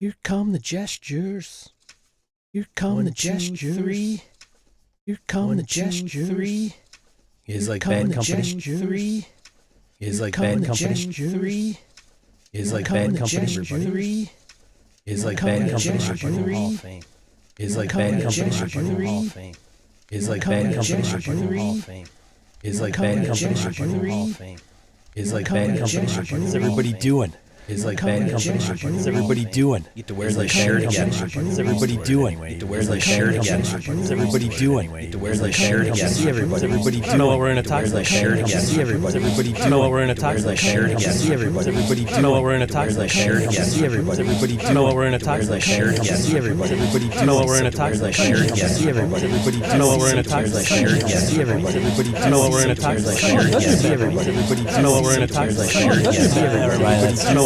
Here come the gestures. Here come the gestures. 3. Here come the gestures. 3. Is like bad company. 3. Is like bad company. 3. Is like bad company. 3. Is like bad company. Hall of Fame. Is like bad company. Hall of Fame. Is like bad company. Hall of Fame. Is like bad company. Hall of Fame. Is like bad company. What's everybody doing? Is like bad company. What's everybody doing? Get to wear like shirt again. What's everybody doing? Get to wear like shirt again. What's everybody doing? Get to wear like shirt again. See everybody. Everybody do know what we're in a talk like shirt again. See everybody. Everybody do know what we're in a talk like shirt again. See everybody. Everybody do know what we're in a talk like shirt again. See everybody. Everybody do know what we're in a talk like shirt again. See everybody. Everybody do know what we're in a talk like shirt again. See everybody. Everybody do know what we're in a talk like shirt again. See everybody. Everybody do know what we're in a talk like shirt again. See everybody. Everybody do know what we're in a talk like shirt again. See everybody.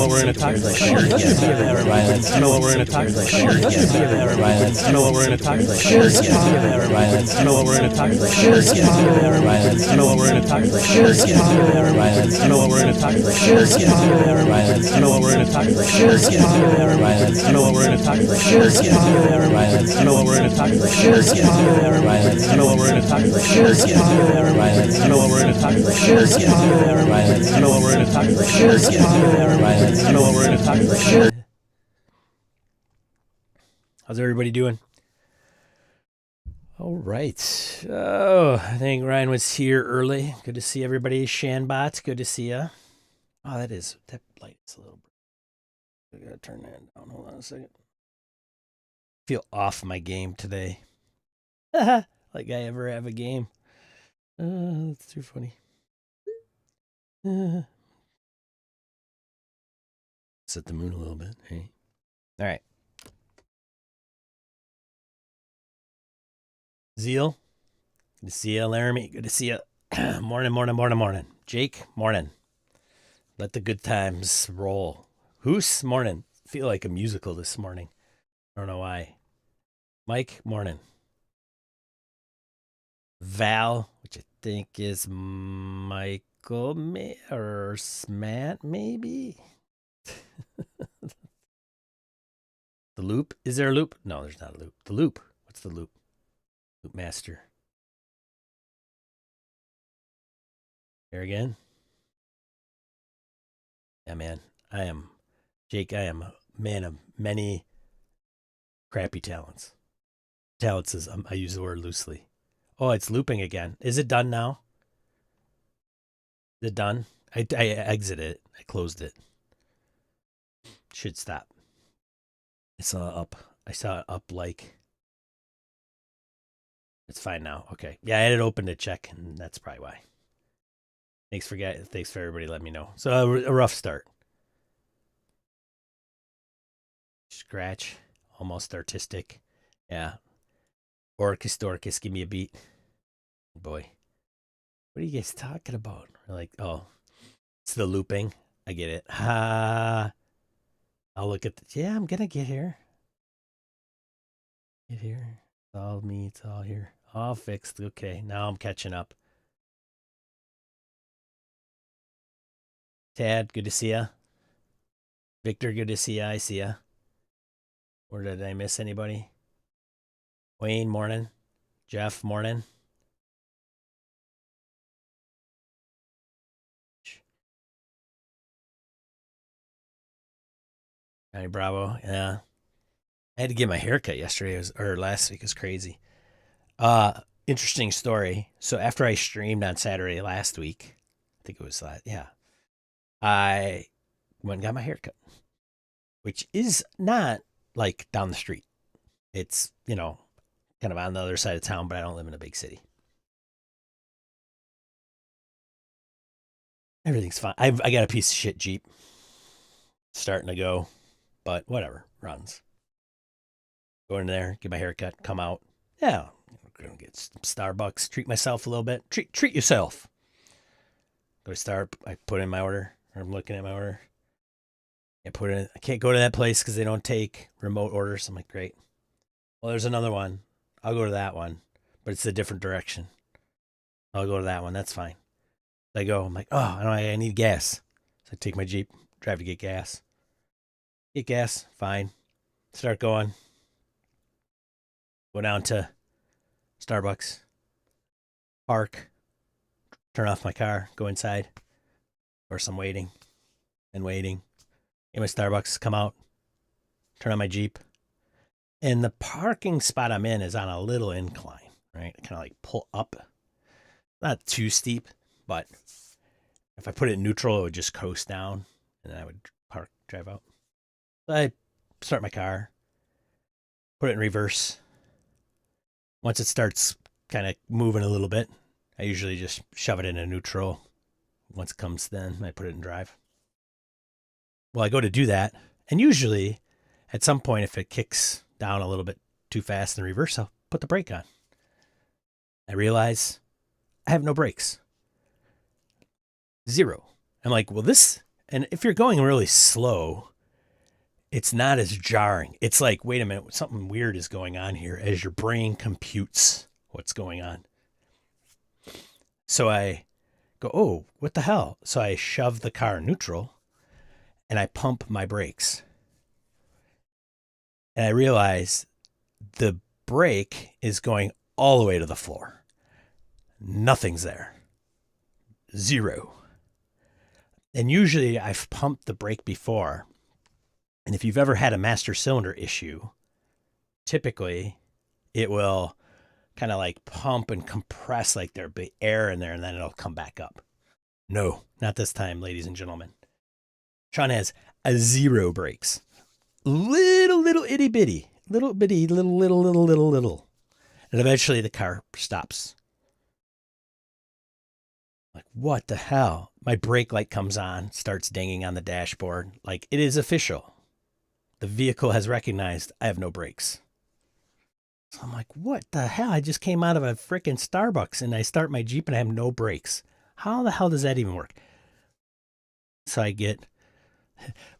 know what we're in a talk like shirt again. Everybody, let's know what we're in a talk like shirt again. Everybody, let's know what we're in a talk like shirt again. Everybody, let's know what we're in a talk like shirt again. Everybody, let's know what we're in a talk like shirt Everybody, let's know what we're in a talk like shirt Everybody, let's know what we're in a talk like shirt Everybody, let's know what we're in a talk like shirt Everybody, let's know what we're in a talk like shirt Everybody, let's know what we're in a talk like shirt Everybody, let's know what we're in a talk like shirt Everybody, let's know what we're in a talk like shirt Everybody, let's know what we're in a talk like shirt. How's everybody doing? All right. Oh, I think Ryan was here early. Good to see everybody. Shanbot, good to see you. Oh, that light's a little bright. I gotta turn that down. Hold on a second. Feel off my game today. Like I ever have a game. That's too funny. Set the moon a little bit. Hey. All right. Zeal, good to see you. Laramie, good to see you. Morning. Jake, morning. Let the good times roll. Hoos, morning. Feel like a musical this morning. I don't know why. Mike, morning. Val, which I think is Michael or Matt, maybe. The loop? Is there a loop? No, there's not a loop. The loop. What's the loop? Loop master. Here again. Yeah, man. Jake, I am a man of many crappy talents. Talents is, I use the word loosely. Oh, it's looping again. Is it done now? Is it done? I exited it. I closed it. Should stop. I saw it up like... It's fine now. Okay. Yeah, I had it open to check, and that's probably why. Thanks for everybody letting me know. So a rough start. Scratch. Almost artistic. Yeah. Dorcas, give me a beat. Boy. What are you guys talking about? We're like, oh, it's the looping. I get it. I'll look at yeah, I'm going to get here. Get here. It's all me. It's all here. All fixed. Okay, now I'm catching up. Tad, good to see ya. Victor, good to see ya. I see ya. Or did I miss anybody? Wayne, morning. Jeff, morning. Johnny Bravo, yeah. I had to get my haircut yesterday, or last week. It was crazy. Interesting story. So after I streamed on Saturday last week, I think it was yeah, I went and got my haircut, which is not like down the street. It's, kind of on the other side of town, but I don't live in a big city. Everything's fine. I got a piece of shit Jeep starting to go, but whatever, runs. Go in there, get my haircut, come out. Yeah, I'm gonna get some Starbucks, treat myself a little bit. Treat yourself. Go to Starbucks. I put in my order. I'm looking at my order. I can't go to that place because they don't take remote orders. I'm like, great. Well, there's another one. I'll go to that one, but it's a different direction. I'll go to that one. That's fine. I go. I'm like, oh, I need gas. So I take my Jeep, drive to get gas. Get gas, fine. Start going. Go down to Starbucks. Park. Turn off my car. Go inside. Of course, I'm waiting and waiting. Get my Starbucks. Come out. Turn on my Jeep. And the parking spot I'm in is on a little incline, right? Kind of like pull up. Not too steep, but if I put it in neutral, it would just coast down, and then I would drive out. So I start my car, put it in reverse. Once it starts kind of moving a little bit, I usually just shove it into neutral. Once it comes then, I put it in drive. Well, I go to do that, and usually at some point, if it kicks down a little bit too fast in reverse, I'll put the brake on. I realize I have no brakes. Zero. I'm like, well, this, and if you're going really slow, it's not as jarring. It's like, wait a minute, something weird is going on here as your brain computes what's going on. So I go, oh, what the hell? So I shove the car neutral and I pump my brakes. And I realize the brake is going all the way to the floor. Nothing's there. Zero. And usually I've pumped the brake before. And if you've ever had a master cylinder issue, typically it will kind of like pump and compress like there'll be air in there and then it'll come back up. No, not this time, ladies and gentlemen. Sean has a zero brakes. Little itty bitty. Little bitty, little. And eventually the car stops. Like, what the hell? My brake light comes on, starts dinging on the dashboard. Like, it is official. The vehicle has recognized I have no brakes. So I'm like, what the hell? I just came out of a freaking Starbucks and I start my Jeep and I have no brakes. How the hell does that even work? So I get,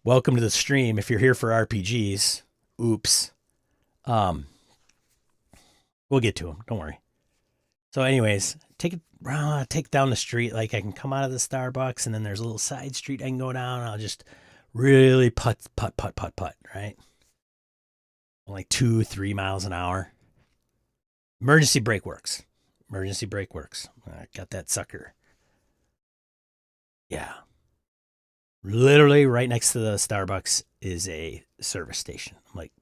welcome to the stream. If you're here for RPGs, oops. We'll get to them. Don't worry. So anyways, take down the street. Like I can come out of the Starbucks and then there's a little side street I can go down. And I'll just really putt, right? Like 2-3 miles an hour. Emergency brake works. I got that sucker. Yeah. Literally right next to the Starbucks is a service station. I'm like,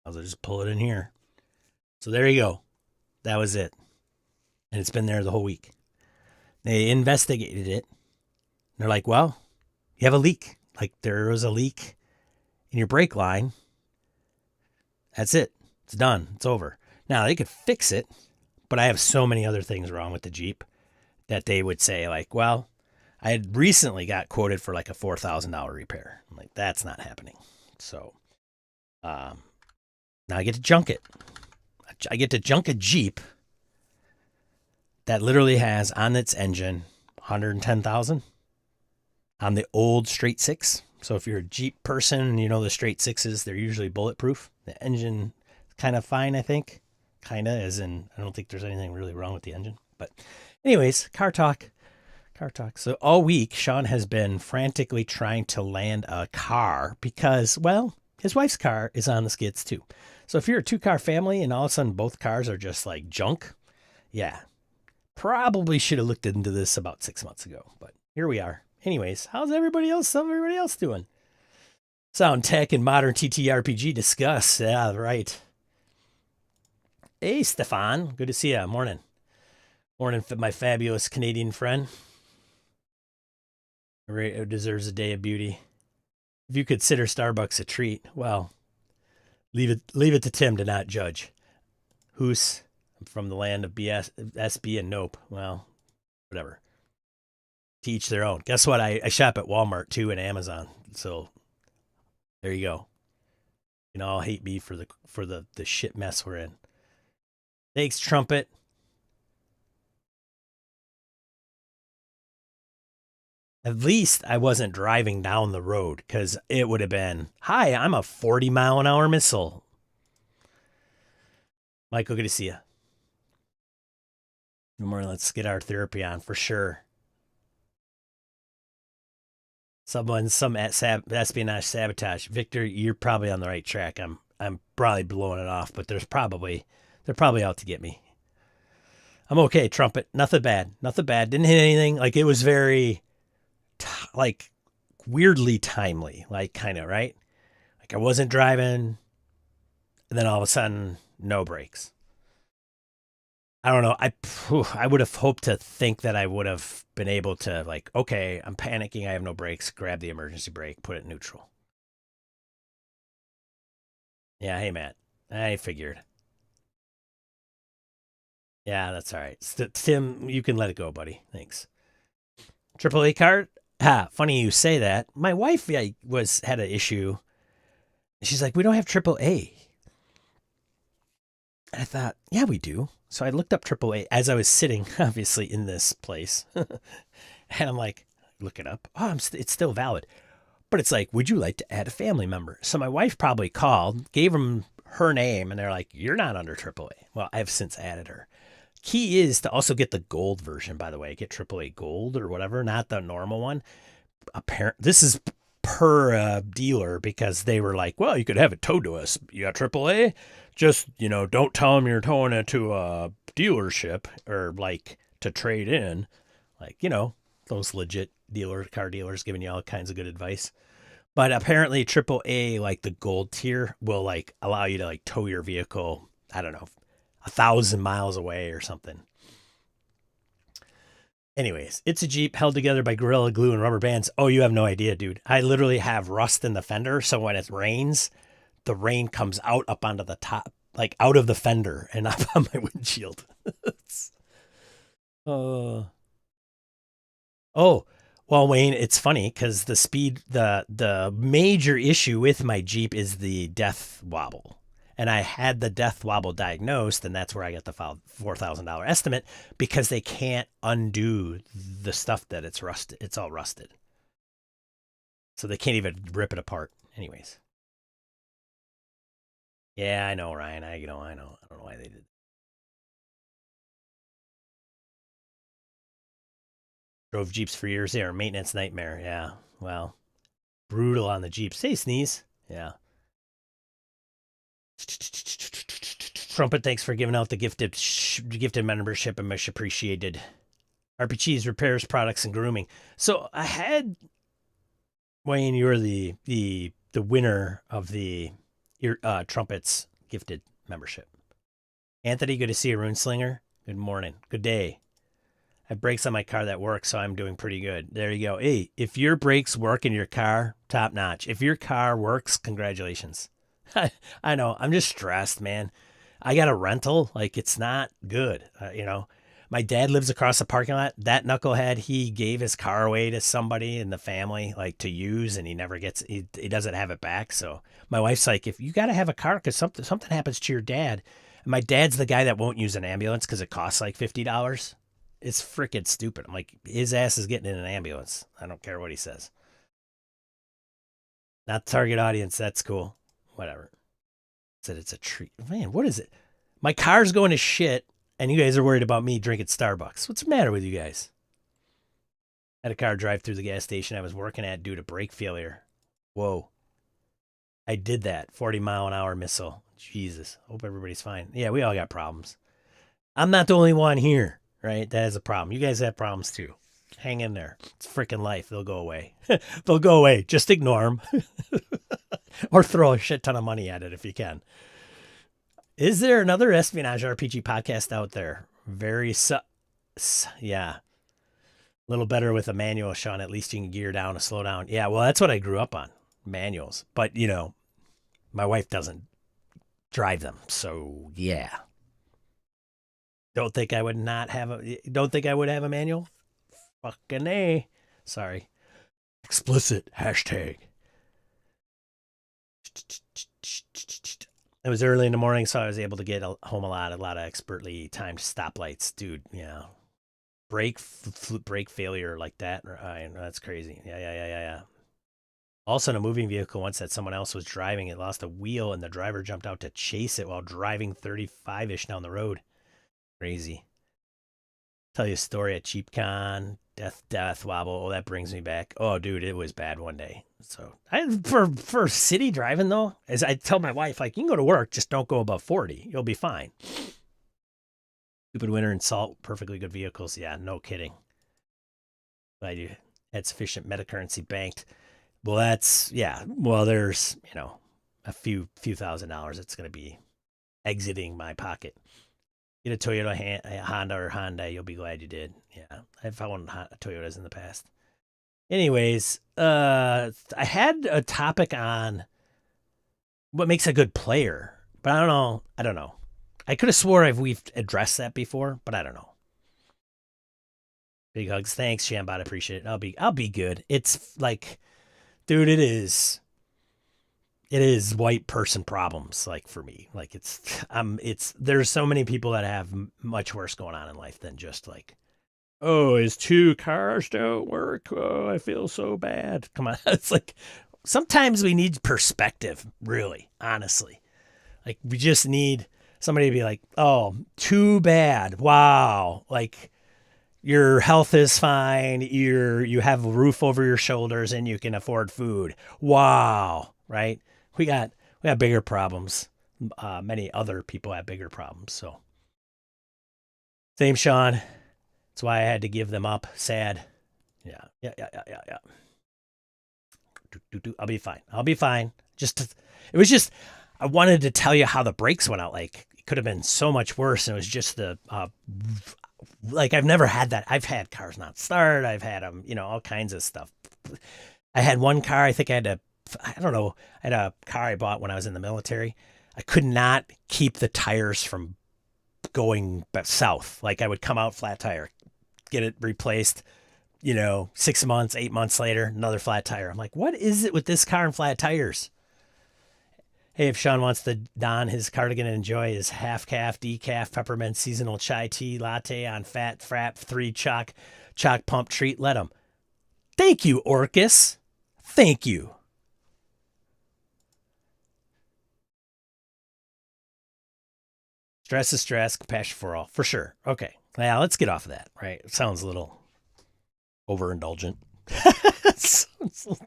I'll just pull it in here. So there you go. That was it. And it's been there the whole week. They investigated it. They're like, well, you have a leak. Like there was a leak in your brake line. That's it. It's done. It's over. Now they could fix it, but I have so many other things wrong with the Jeep that they would say like, well, I had recently got quoted for like a $4,000 repair. I'm like, that's not happening. So, now I get to junk it. I get to junk a Jeep that literally has on its engine 110,000 on the old straight six. So if you're a Jeep person, you know the straight sixes, they're usually bulletproof. The engine is kind of fine, I think. Kind of, as in, I don't think there's anything really wrong with the engine. But anyways, car talk. So all week, Sean has been frantically trying to land a car because, well, his wife's car is on the skids too. So if you're a 2-car family and all of a sudden both cars are just like junk, yeah, probably should have looked into this about 6 months ago. But here we are. Anyways, how's everybody else doing? Sound tech and modern ttrpg discuss. Yeah, right. Hey, Stefan. Good to see you. Morning, my fabulous Canadian friend. It deserves a day of beauty. If you consider Starbucks a treat, well, leave it to Tim to not judge. Who's from the land of BS, SB and Nope? Well, whatever. To each their own. Guess what? I shop at Walmart too and Amazon. So there you go. You can all hate me for the shit mess we're in. Thanks, Trumpet. At least I wasn't driving down the road because it would have been, hi, I'm a 40-mile-an-hour missile. Michael, good to see you. No more, let's get our therapy on for sure. some espionage sabotage. Victor, you're probably on the right track. I'm probably blowing it off, but they're probably out to get me. I'm okay, Trumpet. Nothing bad. Nothing bad. Didn't hit anything. Like, it was very like weirdly timely, like, kind of, right? Like, I wasn't driving, and then all of a sudden, no brakes. I don't know. I would have hoped to think that I would have been able to, like, okay, I'm panicking. I have no brakes. Grab the emergency brake, put it in neutral. Yeah, hey, Matt. I figured. Yeah, that's all right. Tim, you can let it go, buddy. Thanks. AAA card? Ha, funny you say that. My wife had an issue. She's like, we don't have AAA. And I thought, yeah, we do. So I looked up AAA as I was sitting, obviously, in this place. And I'm like, look it up. Oh, it's still valid. But it's like, would you like to add a family member? So my wife probably called, gave them her name, and they're like, you're not under AAA. Well, I have since added her. Key is to also get the gold version, by the way. Get AAA gold or whatever, not the normal one. This is per dealer, because they were like, well, you could have it towed to us. You got AAA? Just, don't tell them you're towing it to a dealership or, like, to trade in. Like, those legit car dealers giving you all kinds of good advice. But apparently AAA, like the gold tier, will, like, allow you to, like, tow your vehicle, I don't know, 1,000 miles away or something. Anyways, it's a Jeep held together by Gorilla Glue and rubber bands. Oh, you have no idea, dude. I literally have rust in the fender, so when it rains, the rain comes out up onto the top, like out of the fender and up on my windshield. Oh, well, Wayne, it's funny because the major issue with my Jeep is the death wobble. And I had the death wobble diagnosed, and that's where I got the $4,000 estimate, because they can't undo the stuff that it's rusted. It's all rusted. So they can't even rip it apart. Anyways. Yeah, I know, Ryan. I know. I don't know why they did. Drove Jeeps for years. They are a maintenance nightmare. Yeah. Well, brutal on the Jeeps. Say, Sneeze. Yeah. Trumpet, thanks for giving out the gifted membership, and much appreciated. RPGs, repairs, products, and grooming. So I had, Wayne, you're the winner of the Trumpet's gifted membership. Anthony, good to see you, Runeslinger. Good morning. Good day. I have brakes on my car that work, so I'm doing pretty good. There you go. Hey, if your brakes work in your car, top notch. If your car works, congratulations. I know. I'm just stressed, man. I got a rental. Like, it's not good. My dad lives across the parking lot. That knucklehead, he gave his car away to somebody in the family, like, to use, and he never gets, he doesn't have it back. So my wife's like, if you got to have a car because something happens to your dad. And my dad's the guy that won't use an ambulance because it costs like $50. It's freaking stupid. I'm like, his ass is getting in an ambulance. I don't care what he says. Not target audience. That's cool. Whatever. Said it's a treat. Man, what is it? My car's going to shit, and you guys are worried about me drinking Starbucks. What's the matter with you guys? I had a car drive through the gas station I was working at due to brake failure. Whoa. I did that. 40-mile-an-hour missile. Jesus. Hope everybody's fine. Yeah, we all got problems. I'm not the only one here, right? That is a problem. You guys have problems too. Hang in there. It's freaking life. They'll go away. They'll go away. Just ignore them. Or throw a shit ton of money at it if you can. Is there another espionage RPG podcast out there? Yeah. A little better with a manual, Sean. At least you can gear down to slow down. Yeah, well, that's what I grew up on. Manuals. But, my wife doesn't drive them. So, yeah. Don't think I would have a manual? Fucking A. Sorry. Explicit hashtag. It was early in the morning, so I was able to get home a lot of expertly timed stoplights. Dude, yeah. Brake failure like that. That's crazy. Yeah. Also, in a moving vehicle, once that someone else was driving, it lost a wheel, and the driver jumped out to chase it while driving 35-ish down the road. Crazy. Tell you a story at CheapCon Death wobble. Oh, that brings me back. Oh, dude, it was bad one day. So for city driving though, as I tell my wife, like, you can go to work, just don't go above 40. You'll be fine. Stupid winter and salt, perfectly good vehicles. Yeah, no kidding. Glad you had sufficient metacurrency banked. Well, that's, yeah. Well, there's, a few $1,000 it's going to be exiting my pocket. Get a Toyota, a Honda, or Hyundai. You'll be glad you did. Yeah, I've found Toyotas in the past. Anyways, I had a topic on what makes a good player, but I don't know. I could have swore we've addressed that before, but I don't know. Big hugs, thanks, Shambot. Appreciate it. I'll be good. It's like, dude, it is white person problems. Like for me, like there's so many people that have much worse going on in life than just like, oh, his 2 cars don't work. Oh, I feel so bad. Come on. It's like, sometimes we need perspective, really, honestly. Like, we just need somebody to be like, oh, too bad. Wow. Like, your health is fine. You have a roof over your shoulders and you can afford food. Wow. Right? We got bigger problems. Many other people have bigger problems. So, same, Sean. That's why I had to give them up. Sad. Yeah. I'll be fine. It was just, I wanted to tell you how the brakes went out. Like, it could have been so much worse. And it was just like, I've never had that. I've had cars not start. I've had them, all kinds of stuff. I had one car, I had a car I bought when I was in the military. I could not keep the tires from going south. Like, I would come out flat tire, get it replaced, 6 months, 8 months later, another flat tire. I'm like, what is it with this car and flat tires? Hey, if Sean wants to don his cardigan and enjoy his half calf, decaf, peppermint seasonal chai tea latte on fat frap 3 chalk pump treat, let him. Thank you, Orcus. Thank you. Stress is stress, compassion for all, for sure. Okay, now let's get off of that, right? It sounds a little overindulgent. It's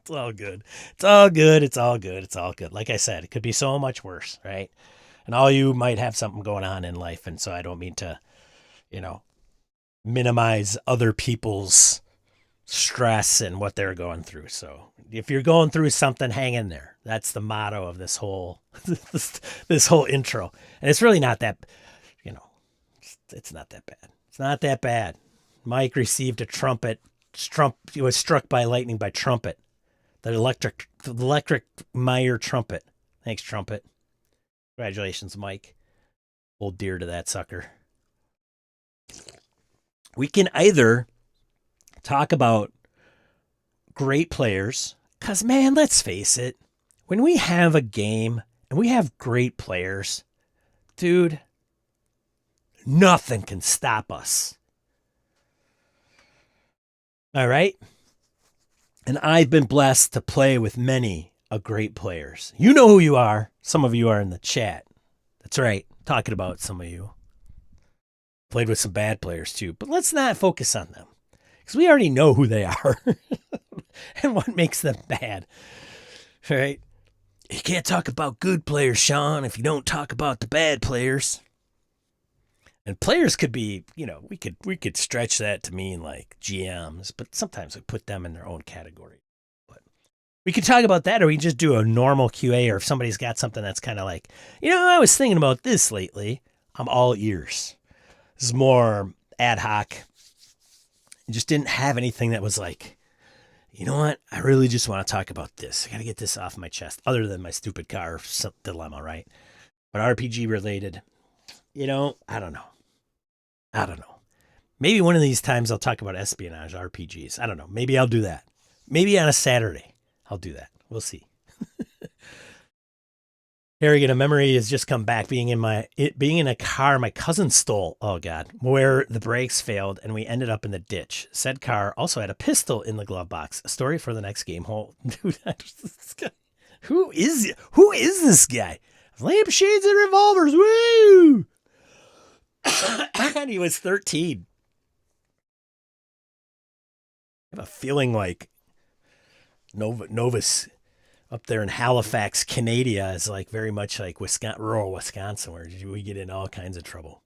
all good. It's all good. Like I said, it could be so much worse, right? And all you might have something going on in life. And so I don't mean to, minimize other people's stress and what they're going through. So if you're going through something, hang in there. That's the motto of this whole, this whole intro. And it's really not that, it's not that bad. It's not that bad. Mike received a trumpet. He was struck by lightning by trumpet. The electric Meyer trumpet. Thanks, trumpet. Congratulations, Mike. Hold dear to that sucker. We can either talk about great players, because, man, let's face it, when we have a game and we have great players, dude, nothing can stop us. All right? And I've been blessed to play with many great players. You know who you are. Some of you are in the chat. That's right. I'm talking about some of you. Played with some bad players too. But let's not focus on them, because we already know who they are and what makes them bad. All right? You can't talk about good players, Sean, if you don't talk about the bad players. And players could be, we could stretch that to mean like GMs, but sometimes we put them in their own category. But we could talk about that, or we just do a normal QA, or if somebody's got something that's kind of like, I was thinking about this lately, I'm all ears. This is more ad hoc. I just didn't have anything that was like, you know what? I really just want to talk about this. I got to get this off my chest, other than my stupid car dilemma, right? But RPG related, I don't know. Maybe one of these times I'll talk about espionage RPGs. I don't know. Maybe I'll do that. Maybe on a Saturday I'll do that. We'll see. Harrigan, a memory has just come back. Being in a car my cousin stole. Oh God, where the brakes failed and we ended up in the ditch. Said car also had a pistol in the glove box. A story for the next game. Dude, who is this guy? Lampshades and revolvers. Woo! And he was 13. have a feeling like Novus up there in Halifax, Canada is like very much like Wisconsin, rural Wisconsin, where we get in all kinds of trouble.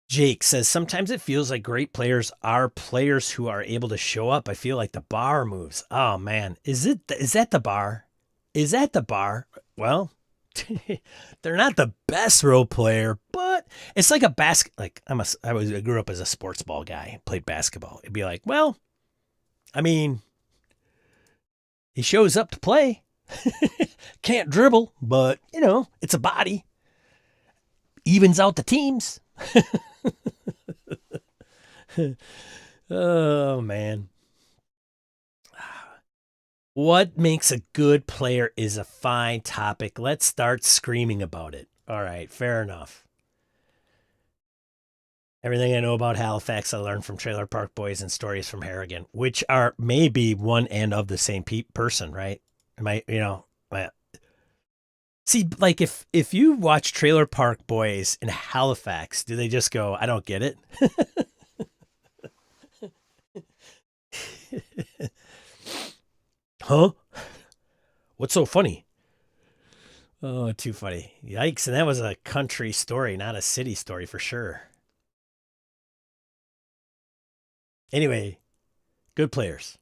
Jake says, sometimes it feels like great players are players who are able to show up. I feel like the bar moves. Oh man, is that the bar? Is that the bar? Well, they're not the best role player, but it's like a like I grew up as a sports ball guy, played basketball. It'd be like, well, I mean, he shows up to play. Can't dribble, but it's a body. Evens out the teams. Oh man. What makes a good player is a fine topic. Let's start screaming about it. All right, fair enough. Everything I know about Halifax I learned from Trailer Park Boys and Stories from Harrigan, which are maybe one and of the same person, right? Am I, see, like if you watch Trailer Park Boys in Halifax, do they just go, I don't get it? Huh? What's so funny? Oh, too funny. Yikes. And that was a country story, not a city story for sure. Anyway, good players.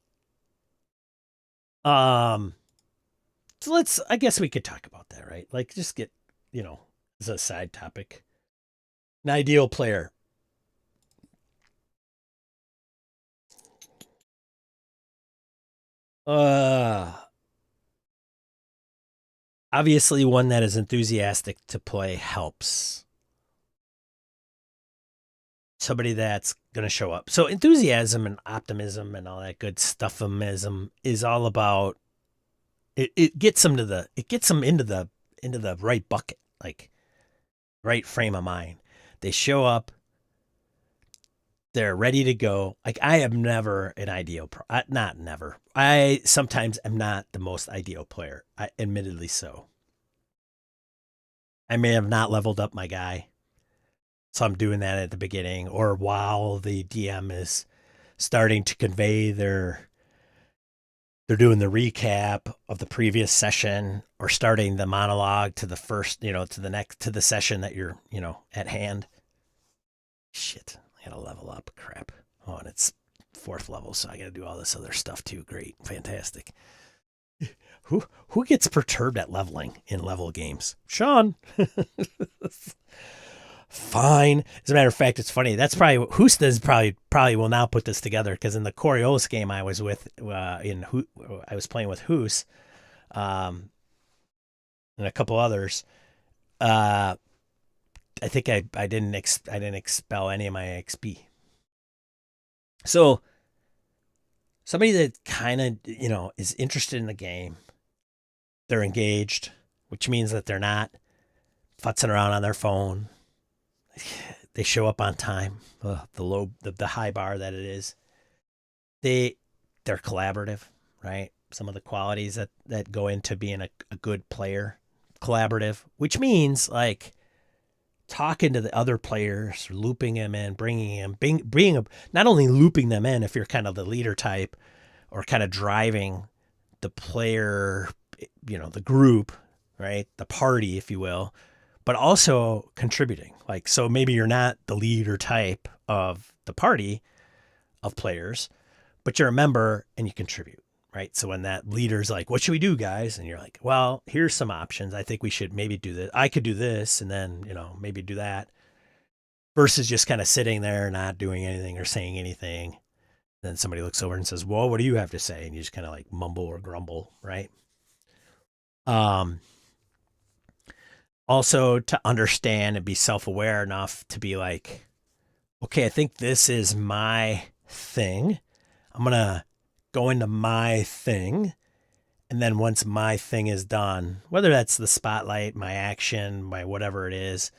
So I guess we could talk about that, right? Like just get, as a side topic. An ideal player. Obviously one that is enthusiastic to play helps. Somebody that's going to show up. So enthusiasm and optimism and all that good stuffimism is all about it gets them into the right bucket, like right frame of mind. They show up, they're ready to go. Like I am never an ideal not never. I sometimes am not the most ideal player. Admittedly so. I may have not leveled up my guy. So I'm doing that at the beginning or while the DM is starting to convey they're doing the recap of the previous session or starting the monologue to the first, to the session that you're, at hand. Shit, I gotta level up. Crap. Oh, and it's 4th level, so I gotta do all this other stuff too. Great. Fantastic. Who gets perturbed at leveling in level games? Sean. Fine. As a matter of fact, it's funny. That's probably Hoos probably will now put this together because in the Coriolis game I was with I was playing with Hoos, and a couple others. I think I didn't expel any of my XP. So somebody that kind of is interested in the game, they're engaged, which means that they're not futzing around on their phone. They show up on time. The high bar that it is. They're collaborative, right? Some of the qualities that go into being a good player, collaborative, which means like talking to the other players, looping them in, bringing them, not only looping them in if you're kind of the leader type or kind of driving the player, the group, right? The party, if you will, but also contributing. Like, so maybe you're not the leader type of the party of players, but you're a member and you contribute, right? So when that leader's like, what should we do, guys? And you're like, well, here's some options. I think we should maybe do this. I could do this and then, maybe do that versus just kind of sitting there, not doing anything or saying anything. Then somebody looks over and says, well, what do you have to say? And you just kind of like mumble or grumble, right? Also to understand and be self-aware enough to be like, okay, I think this is my thing. I'm going to go into my thing. And then once my thing is done, whether that's the spotlight, my action, my whatever it is,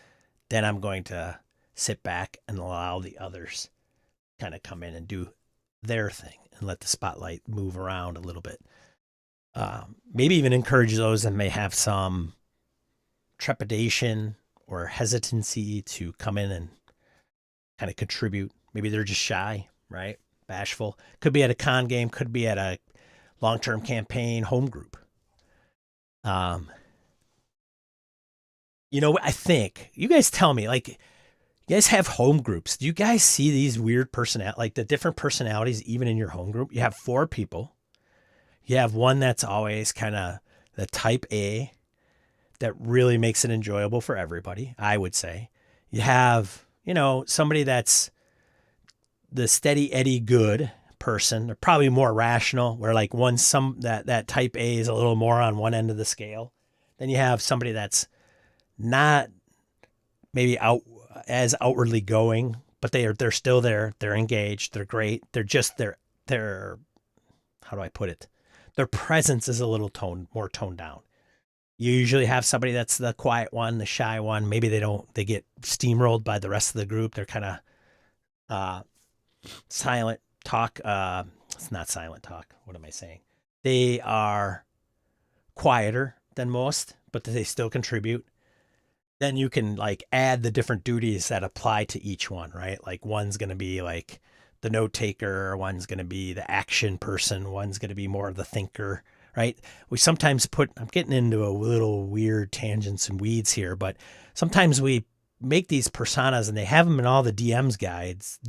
then I'm going to sit back and allow the others kind of come in and do their thing and let the spotlight move around a little bit. Maybe even encourage those that may have some trepidation or hesitancy to come in and kind of contribute. Maybe they're just shy, right? bashful. Could be at a con game, could be at a long-term campaign home group. You know, I think you guys tell me, like, you guys have home groups. Do you guys see these weird like the different personalities even in your home group? You have 4 people. You have one that's always kind of the type A that really makes it enjoyable for everybody, I would say. You have, you know, somebody that's the steady Eddie good person. They're probably more rational, where like that type A is a little more on one end of the scale. Then you have somebody that's not maybe as outwardly going, but they're still there. They're engaged. They're great. They're how do I put it? Their presence is a little more toned down. You usually have somebody that's the quiet one, the shy one. Maybe they get steamrolled by the rest of the group. They're kind of silent talk. It's not silent talk. What am I saying? They are quieter than most, but they still contribute. Then you can like add the different duties that apply to each one, right? Like one's going to be like the note taker, one's going to be the action person, one's going to be more of the thinker, right? We sometimes I'm getting into a little weird tangents and weeds here, but sometimes we make these personas and they have them in all the DM guides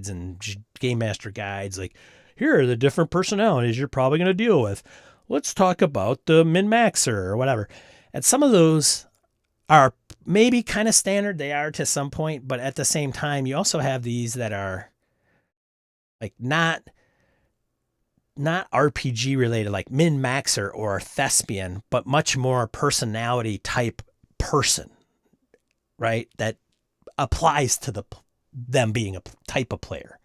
and game master guides. Like, here are the different personalities you're probably going to deal with. Let's talk about the min-maxer or whatever. And some of those are maybe kind of standard. They are to some point, but at the same time, you also have these that are like not RPG related, like min-maxer or thespian, but much more personality type person, right? That applies to them being a type of player.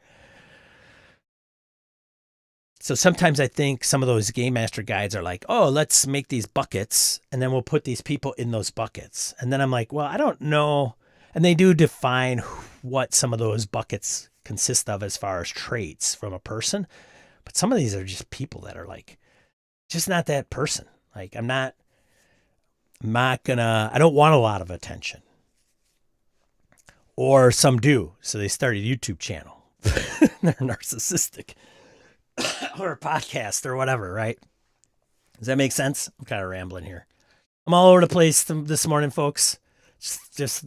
So sometimes I think some of those game master guides are like, oh, let's make these buckets and then we'll put these people in those buckets. And then I'm like, well, I don't know. And they do define what some of those buckets consist of as far as traits from a person. But some of these are just people that are like, just not that person. Like I don't want a lot of attention. Or some do. So they start a YouTube channel. They're narcissistic. Or a podcast or whatever, right? Does that make sense? I'm kind of rambling here. I'm all over the place this morning, folks. Just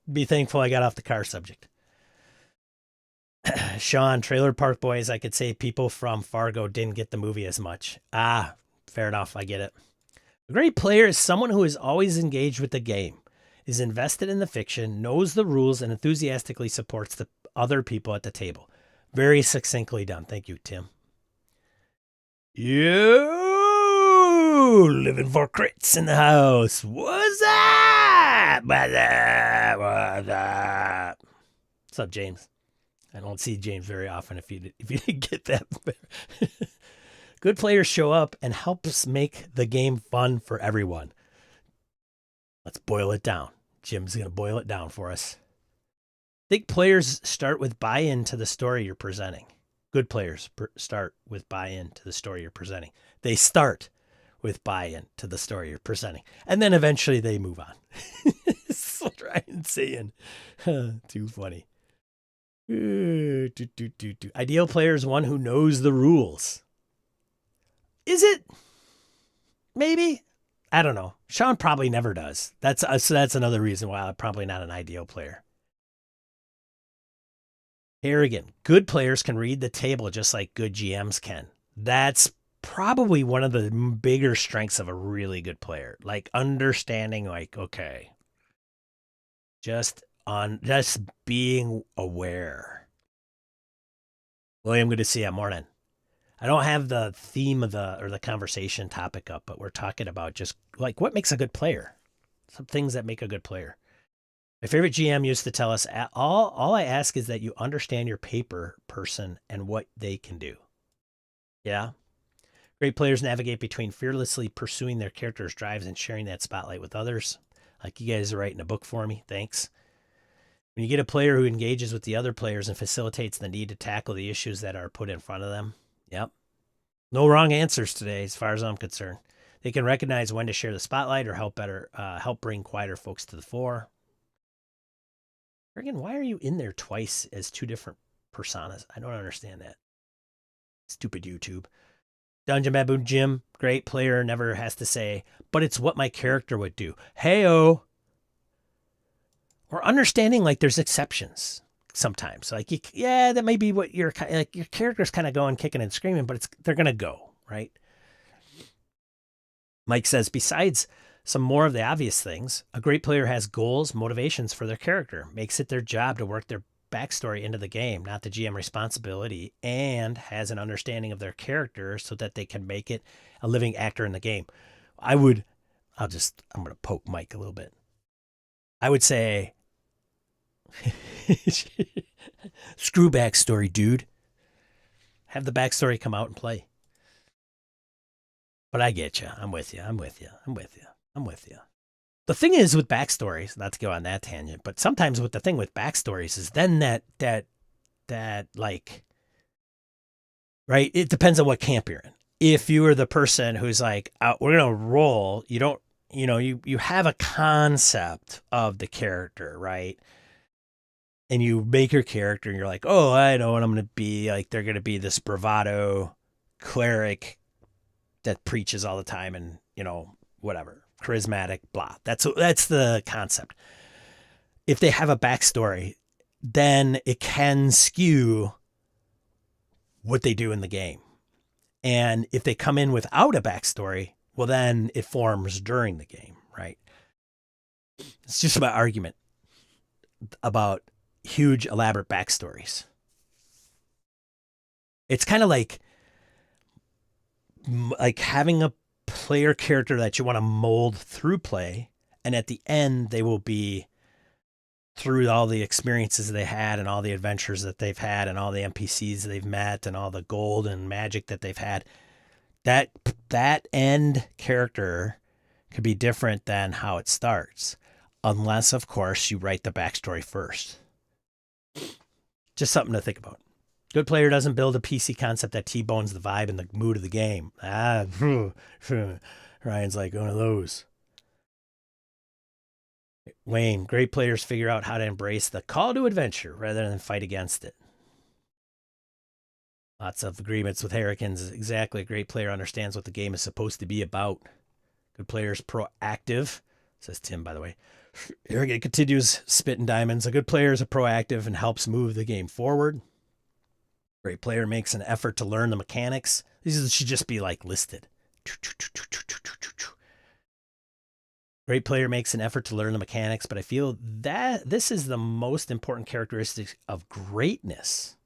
be thankful I got off the car subject. Sean, Trailer Park Boys, I could say people from Fargo didn't get the movie as much. Fair enough. I get it. A great player is someone who is always engaged with the game, is invested in the fiction, knows the rules, and enthusiastically supports the other people at the table. Very succinctly done. Thank you, Tim. You living for crits in the house. What's up? What's up, James? I don't see James very often. If you didn't get that, good players show up and help us make the game fun for everyone. Let's boil it down. Jim's gonna boil it down for us. I think players start with buy-in to the story you're presenting. Good players start with buy-in to the story you're presenting. They start with buy-in to the story you're presenting. And then eventually they move on. That's what Ryan's saying. Too funny. Ideal player is one who knows the rules. Is it? Maybe. I don't know. Sean probably never does. That's another reason why I'm probably not an ideal player. Arrogant. Good players can read the table just like good GMs can. That's probably one of the bigger strengths of a really good player. Like understanding, like, okay, just being aware. William, good to see you. Morning. I don't have the theme of the conversation topic up, but we're talking about just like what makes a good player. Some things that make a good player. My favorite GM used to tell us, all I ask is that you understand your paper person and what they can do. Yeah. Great players navigate between fearlessly pursuing their character's drives and sharing that spotlight with others. Like you guys are writing a book for me. Thanks. When you get a player who engages with the other players and facilitates the need to tackle the issues that are put in front of them. Yep. No wrong answers today as far as I'm concerned. They can recognize when to share the spotlight or help bring quieter folks to the fore. Again, why are you in there twice as two different personas. I don't understand that. Stupid YouTube. Dungeon Baboon Jim, great player, never has to say, but it's what my character would do. Hey-o. Or understanding like there's exceptions sometimes. Like, yeah, that may be what your character's kind of going, kicking and screaming, but they're going to go, right? Mike says, besides some more of the obvious things, a great player has goals, motivations for their character, makes it their job to work their backstory into the game, not the GM responsibility, and has an understanding of their character so that they can make it a living actor in the game. I'm going to poke Mike a little bit. I would say, screw backstory, dude. Have the backstory come out and play. But I get you. I'm with you. The thing is with backstories, not to go on that tangent, but sometimes with the thing with backstories is then that like, right? It depends on what camp you're in. If you are the person who's like, we're going to roll, you have a concept of the character, right? And you make your character and you're like, oh, I know what I'm going to be. Like, they're going to be this bravado cleric that preaches all the time and, whatever, charismatic, blah. That's the concept. If they have a backstory, then it can skew what they do in the game. And if they come in without a backstory, well, then it forms during the game, right? It's just about argument about huge, elaborate backstories. It's kind of like having a player character that you want to mold through play, and at the end they will be through all the experiences they had and all the adventures that they've had and all the NPCs they've met and all the gold and magic that they've had. That end character could be different than how it starts, unless of course you write the backstory first. Just something to think about. Good player doesn't build a PC concept that T-bones the vibe and the mood of the game. Ryan's like one of those. Wayne, great players figure out how to embrace the call to adventure rather than fight against it. Lots of agreements with Harrikins. Exactly. A great player understands what the game is supposed to be about. Good players proactive, says Tim, by the way. Harrigan continues spitting diamonds. A good player is proactive and helps move the game forward. Great player makes an effort to learn the mechanics. These should just be like listed. Great player makes an effort to learn the mechanics, but I feel that this is the most important characteristic of greatness.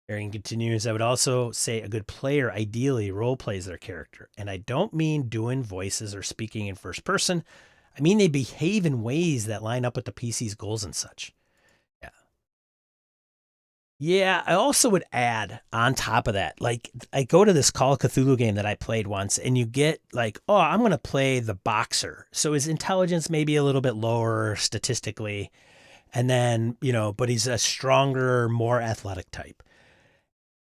Aaron continues, I would also say a good player ideally role plays their character. And I don't mean doing voices or speaking in first person. I mean they behave in ways that line up with the PC's goals and such. Yeah, I also would add on top of that, like I go to this Call of Cthulhu game that I played once and you get like, oh, I'm going to play the boxer. So his intelligence may be a little bit lower statistically. And then, but he's a stronger, more athletic type.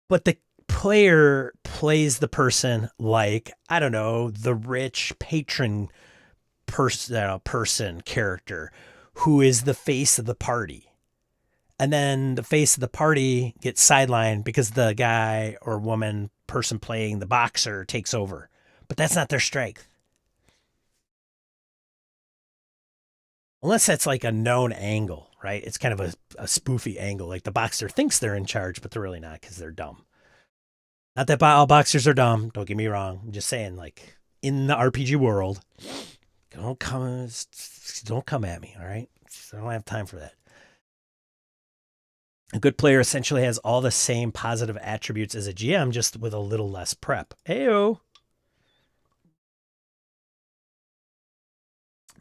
But the player plays the person like, I don't know, the rich patron person character who is the face of the party. And then the face of the party gets sidelined because the guy or woman person playing the boxer takes over. But that's not their strength. Unless that's like a known angle, right? It's kind of a spoofy angle. Like the boxer thinks they're in charge, but they're really not because they're dumb. Not that all boxers are dumb. Don't get me wrong. I'm just saying, like, in the RPG world, don't come at me, all right? I don't have time for that. A good player essentially has all the same positive attributes as a GM, just with a little less prep. Ayo.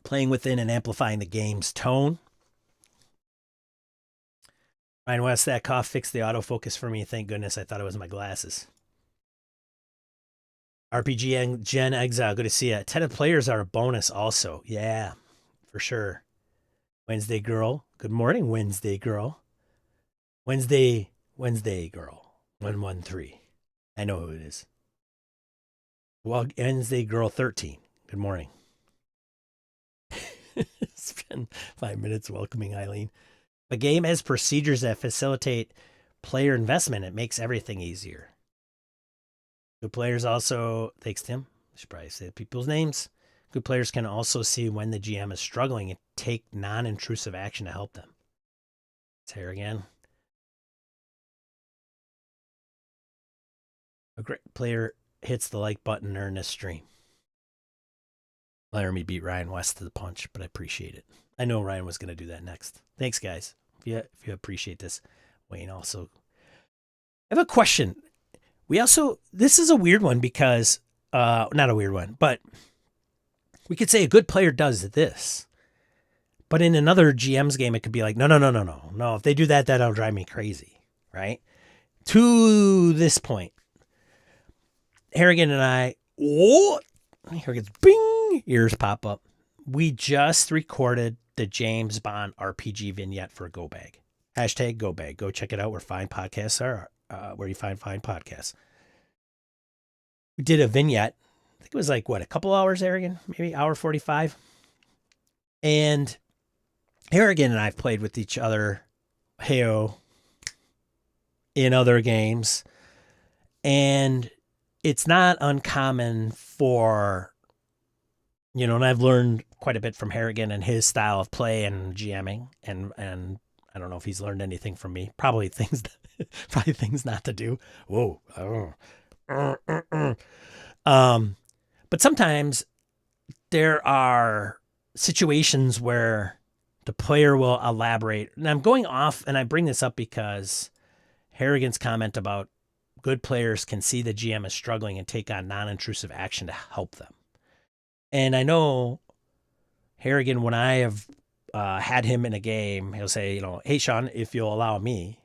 Playing within and amplifying the game's tone. Ryan West, that cough fixed the autofocus for me. Thank goodness. I thought it was my glasses. RPG and Gen Exile, good to see you. 10 players are a bonus also. Yeah, for sure. Wednesday girl. Good morning, Wednesday girl. Wednesday girl. 113. I know who it is. Well, Wednesday girl 13. Good morning. It's been 5 minutes welcoming Eileen. A game has procedures that facilitate player investment. It makes everything easier. Good players also, thanks Tim, I should probably say people's names. Good players can also see when the GM is struggling and take non-intrusive action to help them. It's here again. A great player hits the like button during this stream. Laramie beat Ryan West to the punch, but I appreciate it. I know Ryan was going to do that next. Thanks, guys. If you appreciate this. Wayne also. I have a question. This is a weird one because, not a weird one, but we could say a good player does this. But in another GM's game, it could be like, no. If they do that, that'll drive me crazy, right? To this point, Harrigan and I, here gets bing, ears pop up. We just recorded the James Bond RPG vignette for GoBag. Hashtag GoBag. Go check it out where fine podcasts are, where you find fine podcasts. We did a vignette. I think it was like, a couple hours, Harrigan? Maybe hour 45. And Harrigan and I have played with each other, in other games. And it's not uncommon for, and I've learned quite a bit from Harrigan and his style of play and GMing. And I don't know if he's learned anything from me. Probably things not to do. Whoa. But sometimes there are situations where the player will elaborate. And I'm going off, and I bring this up because Harrigan's comment about good players can see the GM is struggling and take on non-intrusive action to help them. And I know Harrigan, when I have had him in a game, he'll say, hey, Sean, if you'll allow me,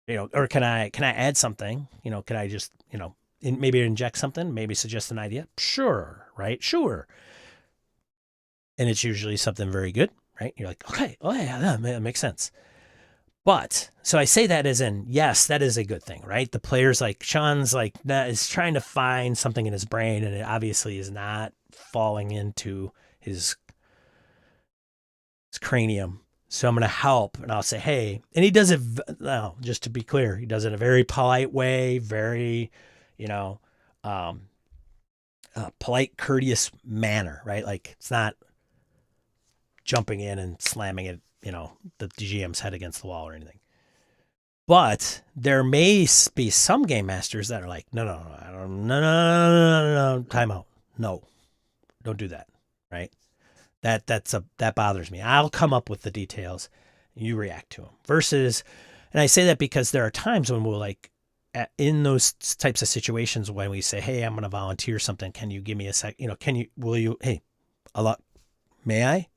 or can I add something? Can I just, maybe inject something, maybe suggest an idea? Sure, right? Sure. And it's usually something very good, right? You're like, okay, oh yeah, that makes sense. But, so I say that as in, yes, that is a good thing, right? The player's like, Sean's like, that is trying to find something in his brain, and it obviously is not falling into his cranium. So I'm going to help, and I'll say, hey, and he does it, well, just to be clear, he does it in a very polite way, very, polite, courteous manner, right? Like, it's not jumping in and slamming it, the GM's head against the wall or anything. But there may be some game masters that are like, no, time out. No, don't do that, right? That bothers me. I'll come up with the details. You react to them versus, and I say that because there are times when we'll in those types of situations when we say, hey, I'm going to volunteer something. Can you give me a sec? Hey, may I?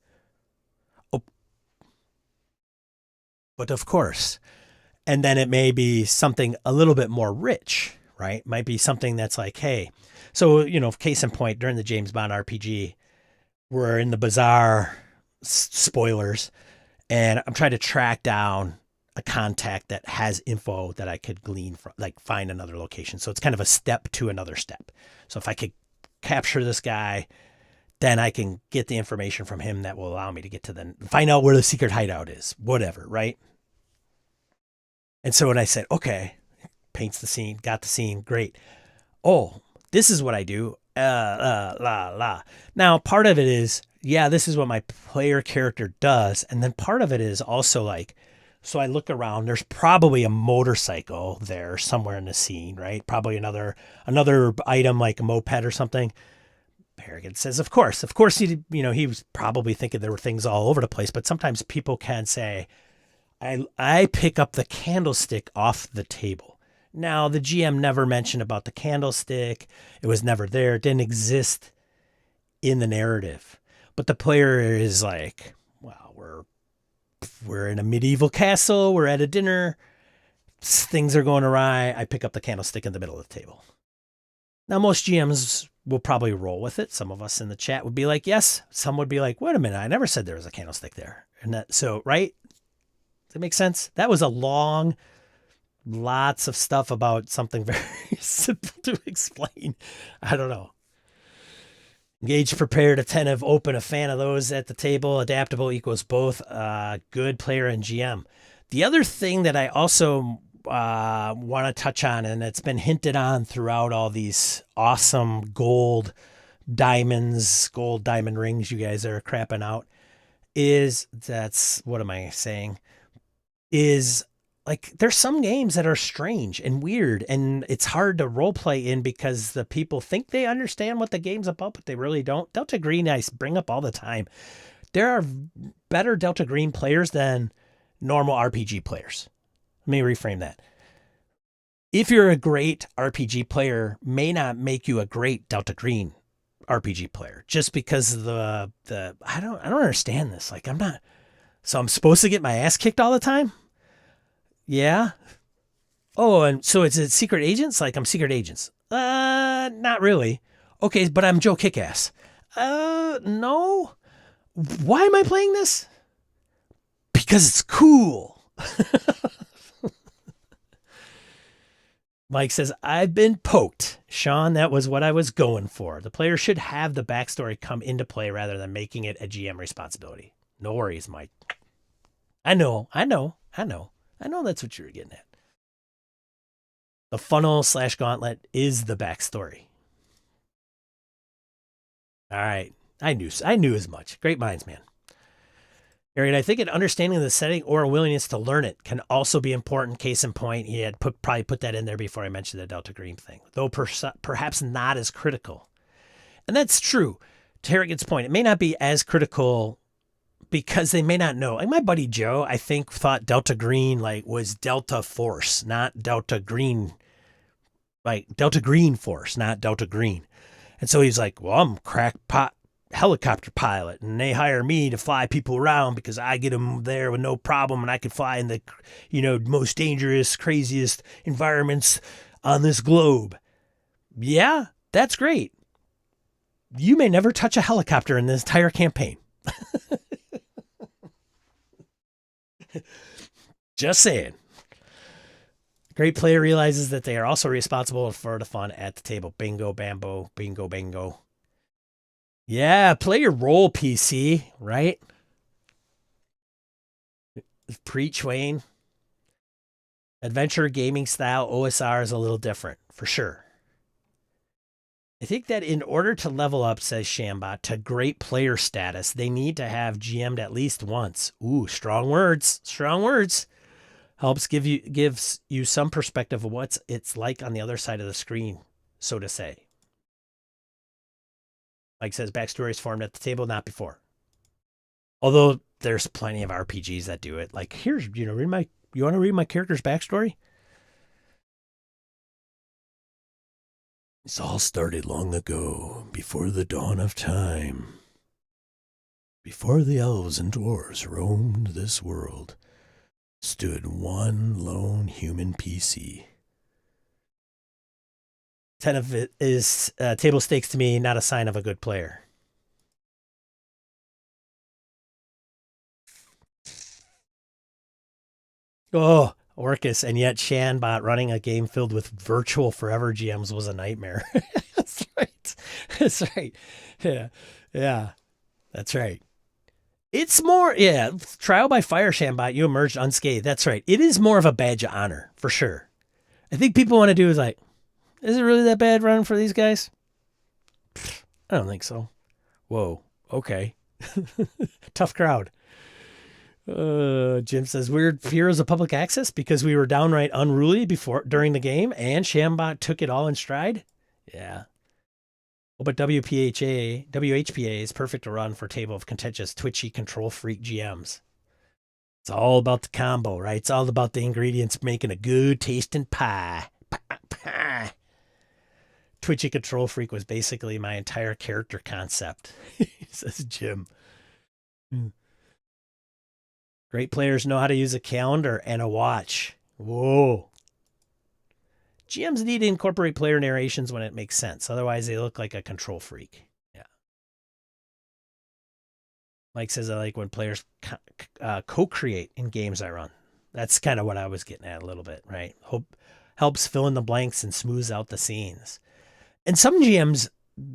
Oh, but of course. And then it may be something a little bit more rich, right? Might be something that's like, hey, so, case in point, during the James Bond RPG, we're in the bazaar, spoilers, and I'm trying to track down a contact that has info that I could glean from, like find another location. So it's kind of a step to another step. So if I could capture this guy, then I can get the information from him that will allow me to get to find out where the secret hideout is, whatever, right? And so when I said, okay, paints the scene, got the scene, great. Oh, this is what I do. Now, part of it is, this is what my player character does. And then part of it is also like, so I look around, there's probably a motorcycle there somewhere in the scene, right? Probably another item like a moped or something. Harrigan says, of course, he was probably thinking there were things all over the place, but sometimes people can say, I pick up the candlestick off the table. Now, the GM never mentioned about the candlestick. It was never there. It didn't exist in the narrative. But the player is like, well, we're in a medieval castle. We're at a dinner. Things are going awry. I pick up the candlestick in the middle of the table. Now, most GMs will probably roll with it. Some of us in the chat would be like, yes. Some would be like, wait a minute. I never said there was a candlestick there. Right? Does that make sense? That was a long, lots of stuff about something very simple to explain. I don't know. Engaged, prepared, attentive, open, a fan of those at the table. Adaptable equals both good player and GM. The other thing that I also want to touch on, and it's been hinted on throughout all these awesome gold diamond rings you guys are crapping out, what am I saying? Is like there's some games that are strange and weird, and it's hard to role play in because the people think they understand what the game's about, but they really don't. Delta Green, I bring up all the time. There are better Delta Green players than normal RPG players. Let me reframe that. If you're a great RPG player, may not make you a great Delta Green RPG player just because the I don't understand this. Like I'm supposed to get my ass kicked all the time? Yeah. Oh, and so it's secret agents? Like I'm secret agents. Not really. Okay, but I'm Joe Kickass. No. Why am I playing this? Because it's cool. Mike says, I've been poked. Sean, that was what I was going for. The player should have the backstory come into play rather than making it a GM responsibility. No worries, Mike. I know that's what you were getting at. The funnel / gauntlet is the backstory. All right. I knew as much. Great minds, man. Arian, I think an understanding of the setting or a willingness to learn it can also be important. Case in point, he had probably put that in there before I mentioned the Delta Green thing, though perhaps not as critical. And that's true. To Harrigan's point, it may not be as critical because they may not know. Like my buddy Joe, I think, thought Delta Green was Delta Force, not Delta Green. Like Delta Green Force, not Delta Green. And so he's like, well, I'm crackpot helicopter pilot, and they hire me to fly people around because I get them there with no problem, and I can fly in the most dangerous, craziest environments on this globe. Yeah, that's great. You may never touch a helicopter in this entire campaign. Just saying. Great player realizes that they are also responsible for the fun at the table. Bingo, bambo, bingo, bingo. Yeah, play your role, PC, right? Preach, Wayne. Adventure gaming style OSR is a little different, for sure. I think that in order to level up, says Shambot, to great player status, they need to have GM'd at least once. Ooh, strong words. Strong words. Helps gives you some perspective of what it's like on the other side of the screen, so to say. Mike says backstory is formed at the table, not before. Although there's plenty of RPGs that do it. Like here's, you want to read my character's backstory? This all started long ago, before the dawn of time. Before the elves and dwarves roamed this world, stood one lone human PC. 10 of it is table stakes to me, not a sign of a good player. Oh, Orcus, and yet Shanbot running a game filled with virtual forever GMs was a nightmare. That's right. That's right. Yeah. That's right. It's more, trial by fire, Shambot. You emerged unscathed. That's right. It is more of a badge of honor, for sure. I think people want to do is like, is it really that bad running for these guys? I don't think so. Whoa. Okay. Tough crowd. Jim says weird fears of public access because we were downright unruly during the game and Shambot took it all in stride. Yeah. Well, but WHPA is perfect to run for table of contentious, twitchy, control freak GMs. It's all about the combo, right? It's all about the ingredients making a good tasting pie. Pie. Twitchy control freak was basically my entire character concept, says Jim. Great players know how to use a calendar and a watch. Whoa. GMs need to incorporate player narrations when it makes sense. Otherwise, they look like a control freak. Yeah. Mike says, I like when players co-create in games I run. That's kind of what I was getting at a little bit, right? Helps fill in the blanks and smooths out the scenes. And some GMs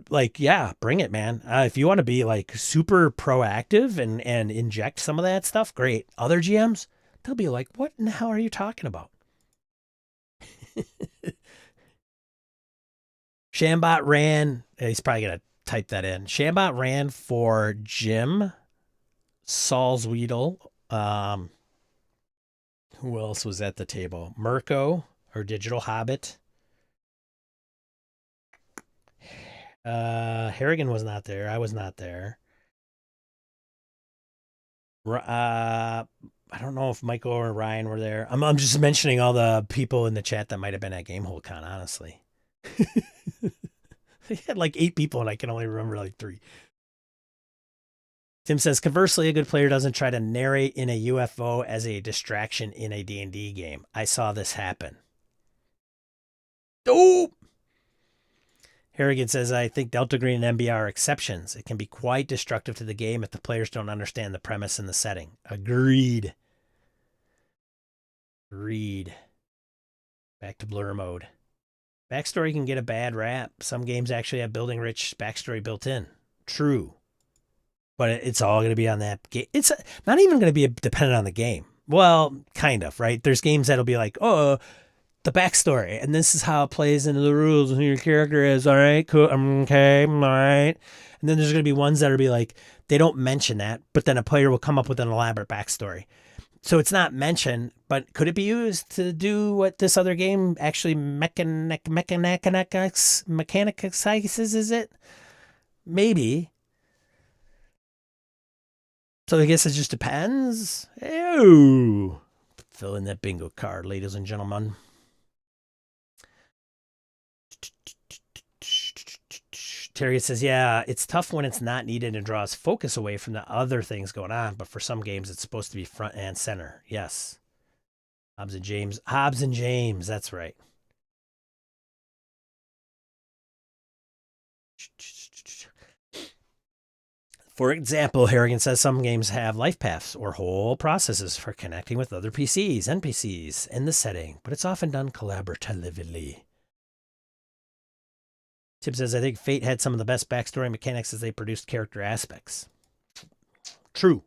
like, yeah, bring it, man. If you want to be like super proactive and inject some of that stuff, great. Other GMs, they'll be like, what in the hell are you talking about? Shambot ran, he's probably going to type that in. Shambot ran for Jim Salzwedel. Who else was at the table? Mirko, or Digital Hobbit. Harrigan was not there. I was not there. I don't know if Michael or Ryan were there. I'm just mentioning all the people in the chat that might have been at GameholeCon, honestly. They had like 8 people and I can only remember like 3. Tim says, conversely, a good player doesn't try to narrate in a UFO as a distraction in a D&D game. I saw this happen. Oh! Harrigan says, I think Delta Green and MBR are exceptions. It can be quite destructive to the game if the players don't understand the premise and the setting. Agreed. Back to blur mode. Backstory can get a bad rap. Some games actually have building rich backstory built in. True. But it's all going to be on that game. It's not even going to be dependent on the game. Well, kind of, right? There's games that'll be like, oh, the backstory, and this is how it plays into the rules, and who your character is. All right, cool. Okay, all right. And then there's going to be ones that'll be like, they don't mention that, but then a player will come up with an elaborate backstory. So it's not mentioned, but could it be used to do what this other game actually mechanicizes, is it? Maybe. So I guess it just depends. Ew. Fill in that bingo card, ladies and gentlemen. Terry says, yeah, it's tough when it's not needed and draws focus away from the other things going on, but for some games, it's supposed to be front and center. Yes. Hobbs and James, that's right. For example, Harrigan says some games have life paths or whole processes for connecting with other NPCs in the setting, but it's often done collaboratively. Tim says, I think Fate had some of the best backstory mechanics as they produced character aspects. True.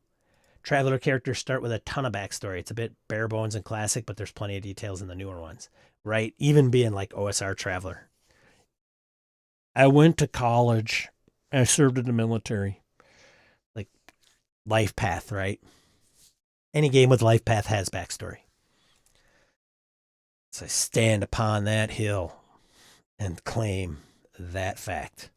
Traveler characters start with a ton of backstory. It's a bit bare bones and classic, but there's plenty of details in the newer ones. Right? Even being like OSR Traveler. I went to college. I served in the military. Like, life path, right? Any game with life path has backstory. So I stand upon that hill and claim that fact.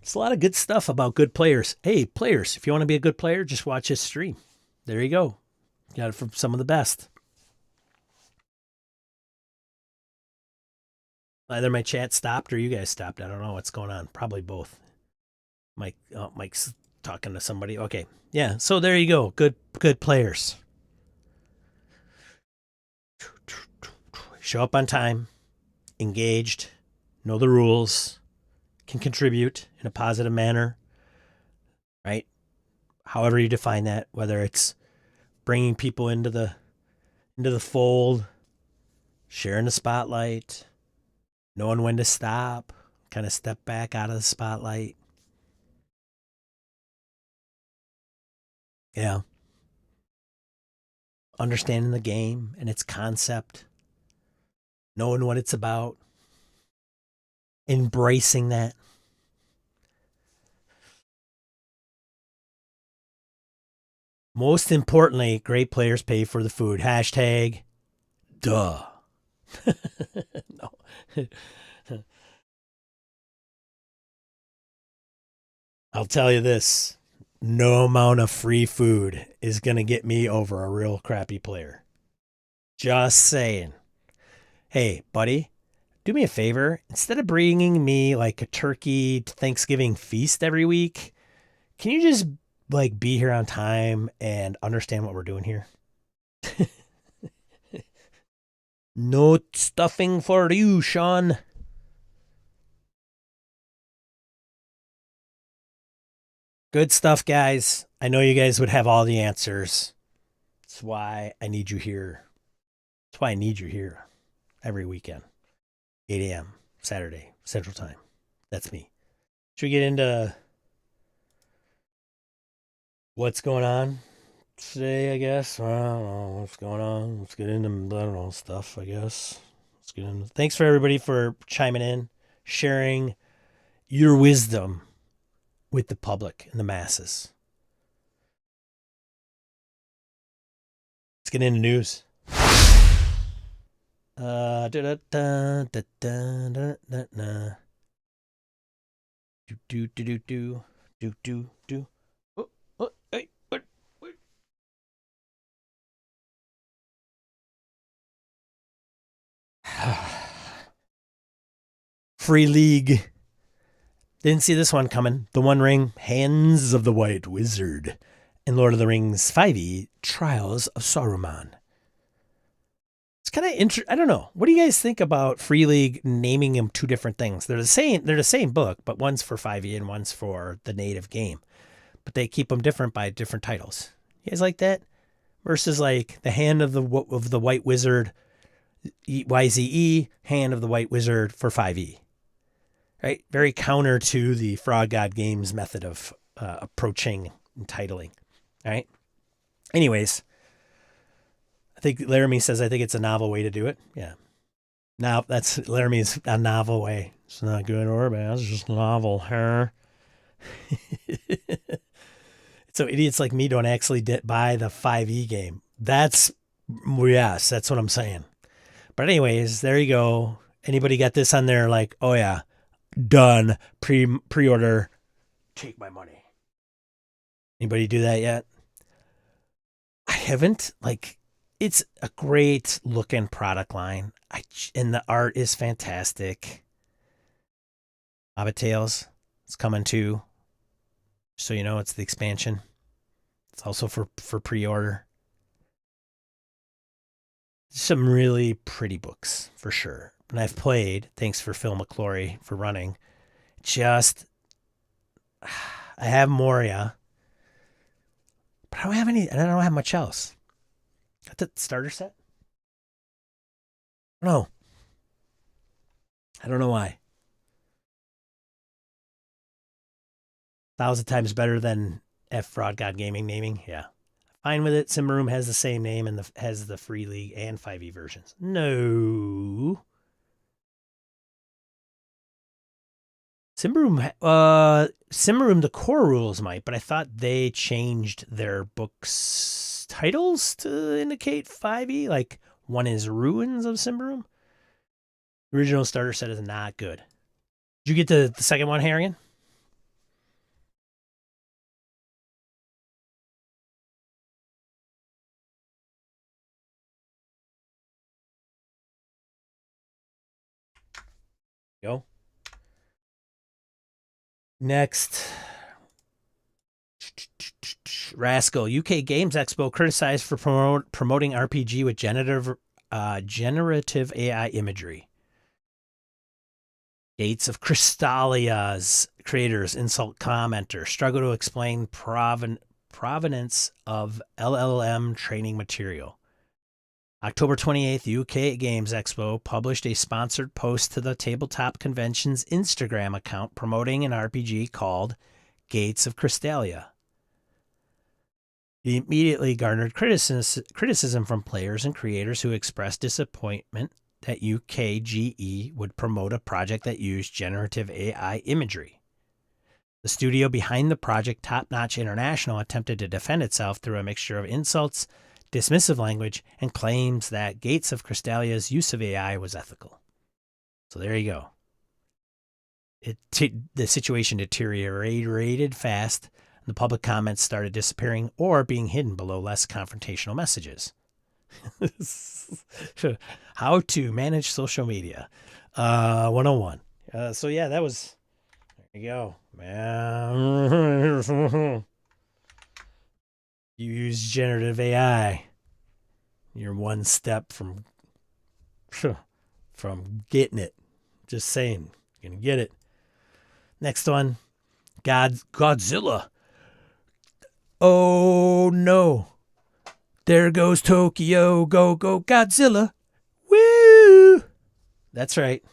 It's a lot of good stuff about good players. Hey, players, if you want to be a good player, just watch his stream. There you go. Got it from some of the best. Either my chat stopped or you guys stopped. I don't know what's going on. Probably both. Mike's talking to somebody. Okay. Yeah, so there you go. Good players. Show up on time, engaged, know the rules, can contribute in a positive manner, right? However you define that, whether it's bringing people into the fold, sharing the spotlight, knowing when to stop, kind of step back out of the spotlight. Yeah. Understanding the game and its concept, knowing what it's about, embracing that. Most importantly, great players pay for the food. Hashtag, duh. No. I'll tell you this. No amount of free food is going to get me over a real crappy player. Just saying. Hey, buddy, do me a favor. Instead of bringing me like a turkey Thanksgiving feast every week, can you just like be here on time and understand what we're doing here? No stuffing for you, Sean. Good stuff, guys. I know you guys would have all the answers. That's why I need you here. That's why I need you here every weekend. 8 a.m. Saturday, Central Time. That's me. Should we get into what's going on today, I guess? I don't know what's going on. Let's get into, I don't know, stuff, I guess. Let's get into. Thanks for everybody for chiming in, sharing your wisdom with the public and the masses. Let's get into news. Do. Hey, what? Free League. Didn't see this one coming. The One Ring, Hands of the White Wizard, and Lord of the Rings 5e, Trials of Saruman. It's kind of interesting. I don't know. What do you guys think about Free League naming them two different things? They're the same. They're the same book, but one's for 5e and one's for the native game. But they keep them different by different titles. You guys like that? Versus like the Hand of the White Wizard, YZE, Hand of the White Wizard for 5e. Right? Very counter to the Frog God Games method of approaching and titling. All right? Anyways, I think Laramie says, I think it's a novel way to do it. Yeah. Now, that's Laramie's a novel way. It's not good or bad. It's just novel, huh? So idiots like me don't actually buy the 5e game. Yes, that's what I'm saying. But anyways, there you go. Anybody got this on there like, oh yeah, done, pre-order, take my money. Anybody do that yet? I haven't. Like, it's a great looking product line. And the art is fantastic. Hobbit Tales, it's coming too. So you know it's the expansion. It's also for pre-order. Some really pretty books, for sure. And I've played, thanks for Phil McClory for running. I have Moria. But I don't have any, I don't have much else. Got the starter set? No. I don't know why. 1,000 times better than F Fraud God Gaming naming. Yeah. Fine with it. Simroom has the same name and has the Free League and 5e versions. No. Simroom, the core rules might, but I thought they changed their books titles to indicate 5e. Like one is Ruins of Simroom. Original starter set is not good. Did you get the second one, Harrigan? Go. Next. Rascal. UK Games Expo criticized for promoting RPG with generative AI imagery. Gates of Crystalia's creators insult commenter. Struggle to explain provenance of LLM training material. October 28th, UK Games Expo published a sponsored post to the Tabletop Convention's Instagram account promoting an RPG called Gates of Crystalia. It immediately garnered criticism from players and creators who expressed disappointment that UKGE would promote a project that used generative AI imagery. The studio behind the project, Top Notch International, attempted to defend itself through a mixture of insults, dismissive language, and claims that Gates of Crystalia's use of AI was ethical. So there you go. The situation deteriorated fast, and the public comments started disappearing or being hidden below less confrontational messages. How to manage social media 101. So yeah, that was, there you go, man. You use generative AI, you're one step from getting it. Just saying, you're gonna get it. Next one, Godzilla. Oh no. There goes Tokyo. Go Godzilla. Woo! That's right.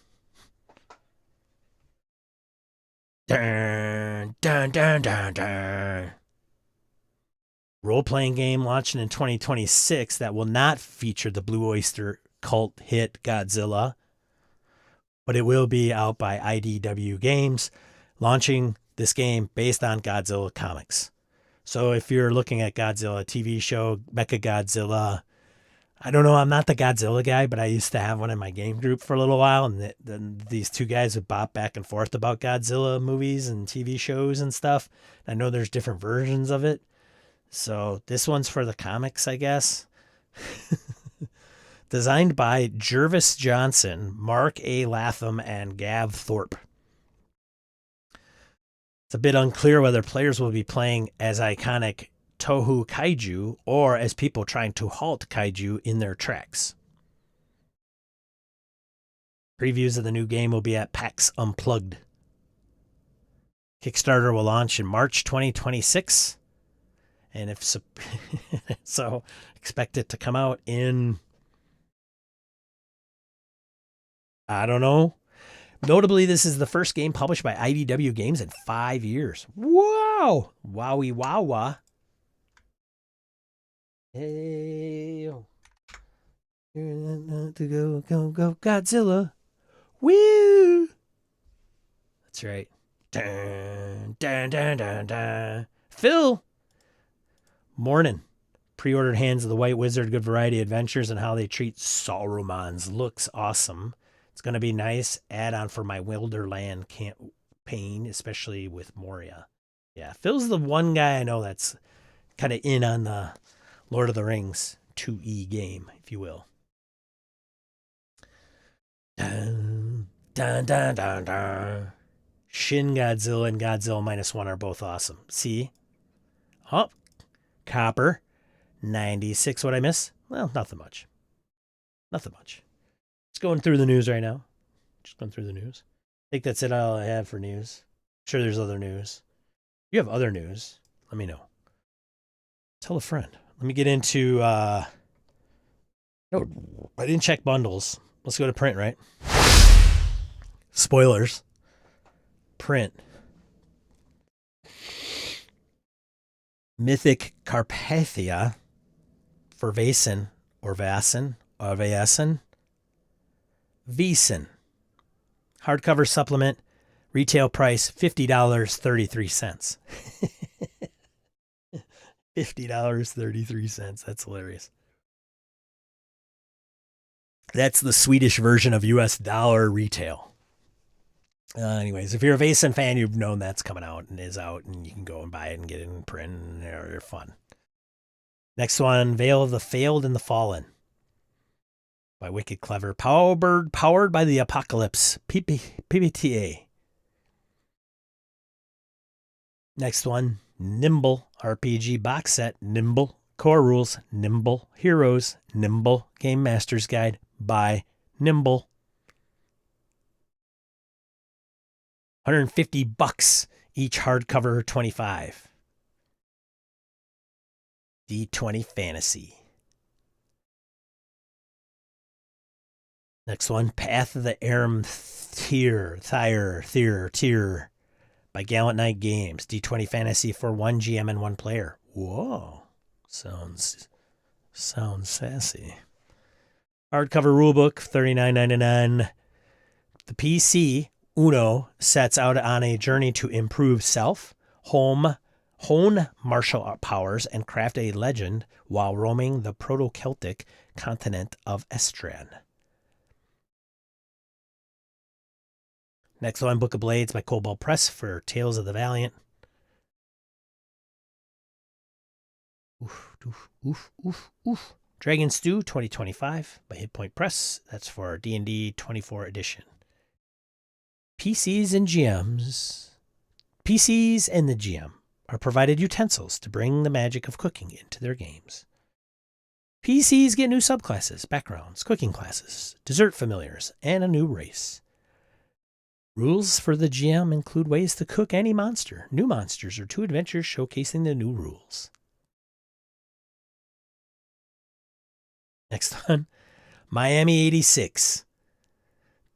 Dun, dun, dun, dun, dun. Role-playing game launching in 2026 that will not feature the Blue Oyster cult hit Godzilla, but it will be out by IDW Games, launching this game based on Godzilla comics. So if you're looking at Godzilla TV show, Mecha Godzilla, I don't know, I'm not the Godzilla guy, but I used to have one in my game group for a little while, and then these two guys would bop back and forth about Godzilla movies and TV shows and stuff. I know there's different versions of it. So this one's for the comics, I guess. Designed by Jervis Johnson, Mark A. Latham, and Gav Thorpe. It's a bit unclear whether players will be playing as iconic Tohu Kaiju or as people trying to halt Kaiju in their tracks. Previews of the new game will be at PAX Unplugged. Kickstarter will launch in March 2026. And if so, so expect it to come out in, I don't know. Notably, this is the first game published by IDW Games in 5 years. Wow! Wowie wow wah. Hey, to go Godzilla. Woo! That's right. Dun, dun, dun, dun, dun. Phil! Morning. Pre-ordered Hands of the White Wizard, Good Variety Adventures, and how they treat Saurumans. Looks awesome. It's going to be nice add-on for my Wilderland campaign, especially with Moria. Yeah, Phil's the one guy I know that's kind of in on the Lord of the Rings 2E game, if you will. Dun, dun, dun, dun, dun. Shin Godzilla and Godzilla -1 are both awesome. See? Oh, Copper. 96. What I miss? Well, nothing much. Nothing much. Just going through the news right now. Just going through the news. I think that's it all I have for news. I'm sure there's other news. If you have other news, let me know. Tell a friend. Let me get into no, I didn't check bundles. Let's go to print, right? Spoilers. Print. Mythic Carpathia for Vaesen or Vaesen or Vaesen. Vaesen. Hardcover supplement. Retail price $50.33. $50.33. That's hilarious. That's the Swedish version of US dollar retail. Anyways, if you're a Vaesen fan, you've known that's coming out and is out, and you can go and buy it and get it in print, and they're fun. Next one, Veil of the Failed and the Fallen by Wicked Clever. Powered by the Apocalypse. PBTA. Next one, Nimble RPG box set. Nimble. Core rules. Nimble. Heroes. Nimble. Game Master's Guide by Nimble. $150 each, hardcover 25. D20 Fantasy. Next one, Path of the Aram Tyr by Gallant Knight Games. D20 Fantasy for 1 GM and 1 player. Whoa. Sounds sassy. Hardcover rulebook, $39.99. The PC Uno sets out on a journey to improve self, hone martial powers, and craft a legend while roaming the Proto-Celtic continent of Estran. Next one, Book of Blades by Cobalt Press for Tales of the Valiant. Oof. Dragon Stew 2025 by Hit Point Press. That's for D&D 24 edition. PCs and the GM are provided utensils to bring the magic of cooking into their games. PCs get new subclasses, backgrounds, cooking classes, dessert familiars, and a new race. Rules for the GM include ways to cook any monster, new monsters, or 2 adventures showcasing the new rules. Next one, Miami 86.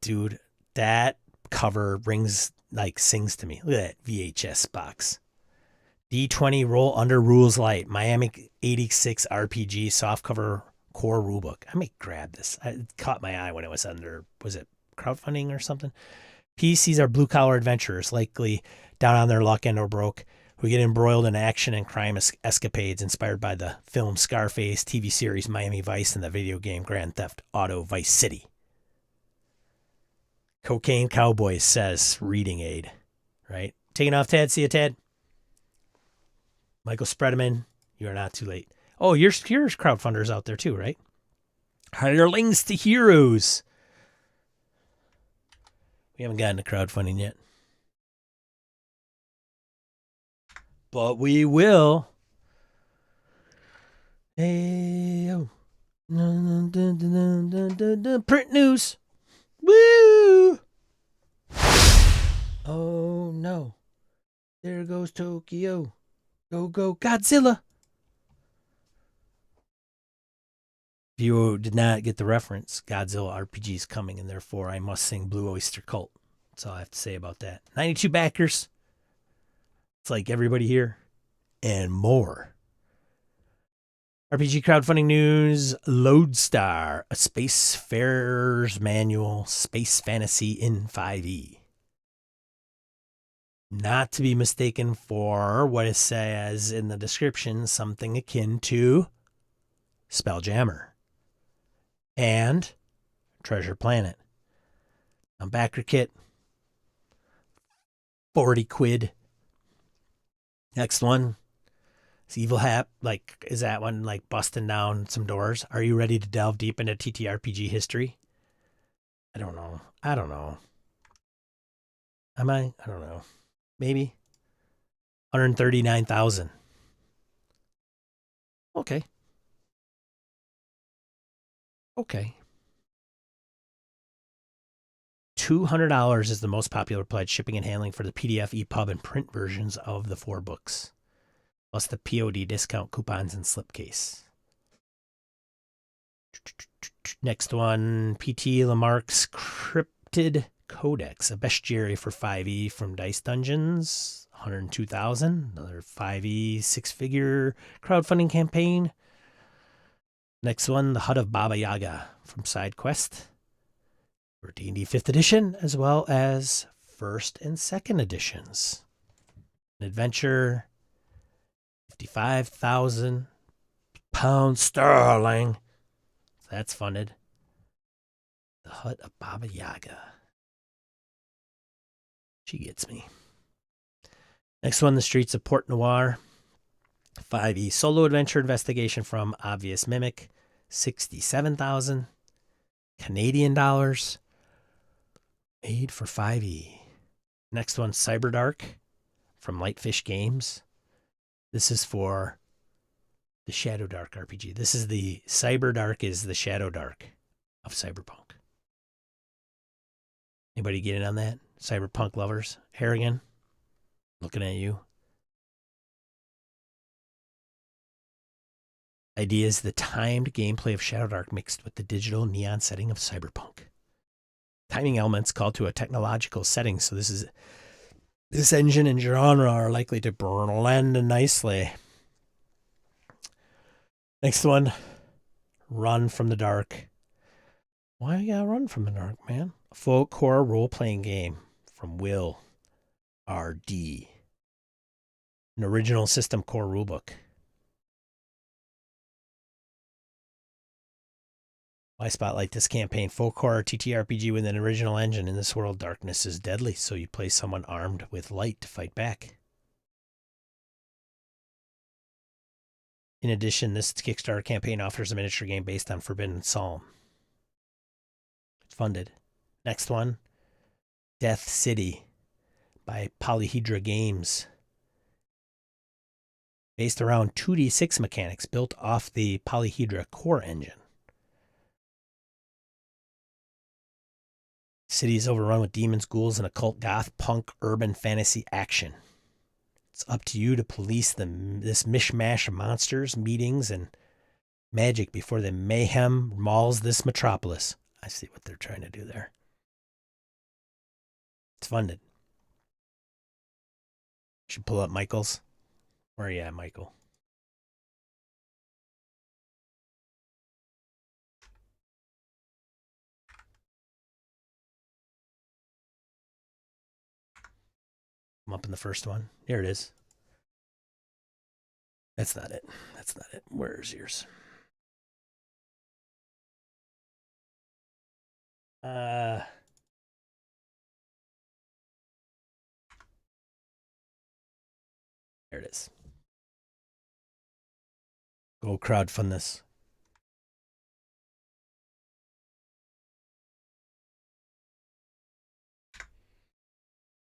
Dude, that cover brings like sings to me. Look at that VHS box. D20 Roll Under Rules Light, Miami 86 RPG softcover core rulebook. I may grab this. It caught my eye when it was under, was it crowdfunding or something? PCs are blue-collar adventurers, likely down on their luck and or broke, who get embroiled in action and crime escapades inspired by the film Scarface, TV series Miami Vice, and the video game Grand Theft Auto Vice City. Cocaine Cowboys says reading aid, right? Taking off, Tad. See you, Tad. Michael Spreadman, you are not too late. Oh, here's crowdfunders out there too, right? Hirelings to Heroes. We haven't gotten to crowdfunding yet. But we will. Hey, oh. Print news. Woo! Oh, no. There goes Tokyo. Go, go, Godzilla. If you did not get the reference, Godzilla RPG is coming, and therefore I must sing Blue Oyster Cult. That's all I have to say about that. 92 backers. It's like everybody here and more. RPG crowdfunding news. Lodestar, a Spacefarer's Manual, Space Fantasy in 5e. Not to be mistaken for what it says in the description, something akin to Spelljammer and Treasure Planet. On backer kit, 40 quid. Next one, it's Evil Hat. Like, is that one like busting down some doors? Are you ready to delve deep into TTRPG history? I don't know. Am I? I don't know. Maybe 139,000. Okay. $200 is the most popular pledge, shipping and handling for the PDF, EPUB, and print versions of the 4 books, plus the POD discount coupons and slipcase. Next one, PT Lamarck's Cryptid Codex, a bestiary for 5e from Dice Dungeons, 102,000. Another 5e 6-figure crowdfunding campaign. Next one, the Hut of Baba Yaga from SideQuest for D&D 5th edition, as well as 1st and 2nd editions. An adventure, £55,000 sterling. So that's funded. The Hut of Baba Yaga. She gets me. Next one, The Streets of Port Noir. 5e solo adventure investigation from Obvious Mimic. 67,000 Canadian dollars. Made for 5e. Next one, Cyberdark from Lightfish Games. This is for the Shadowdark RPG. This is the Cyberdark is the Shadowdark of Cyberpunk. Anybody get in on that? Cyberpunk lovers? Harrigan, looking at you. Idea is the timed gameplay of Shadowdark mixed with the digital neon setting of Cyberpunk. Timing elements called to a technological setting, so this engine and genre are likely to blend nicely. Next one, Run from the Dark. Why you gotta run from the dark, man? A folk horror role-playing game from Will R.D. An original system core rulebook. Why spotlight this campaign? Folk horror TTRPG with an original engine. In this world, darkness is deadly, so you play someone armed with light to fight back. In addition, this Kickstarter campaign offers a miniature game based on Forbidden Psalm. It's funded. Next one, Death City by Polyhedra Games. Based around 2d6 mechanics built off the Polyhedra core engine. City is overrun with demons, ghouls, and occult goth punk urban fantasy action. It's up to you to police this mishmash of monsters, meetings, and magic before the mayhem mauls this metropolis. I see what they're trying to do there. It's funded. Should pull up Michael's. Where are you at, Michael? I'm up in the first one. Here it is. That's not it. That's not it. Where's yours? There it is. Go crowdfund this.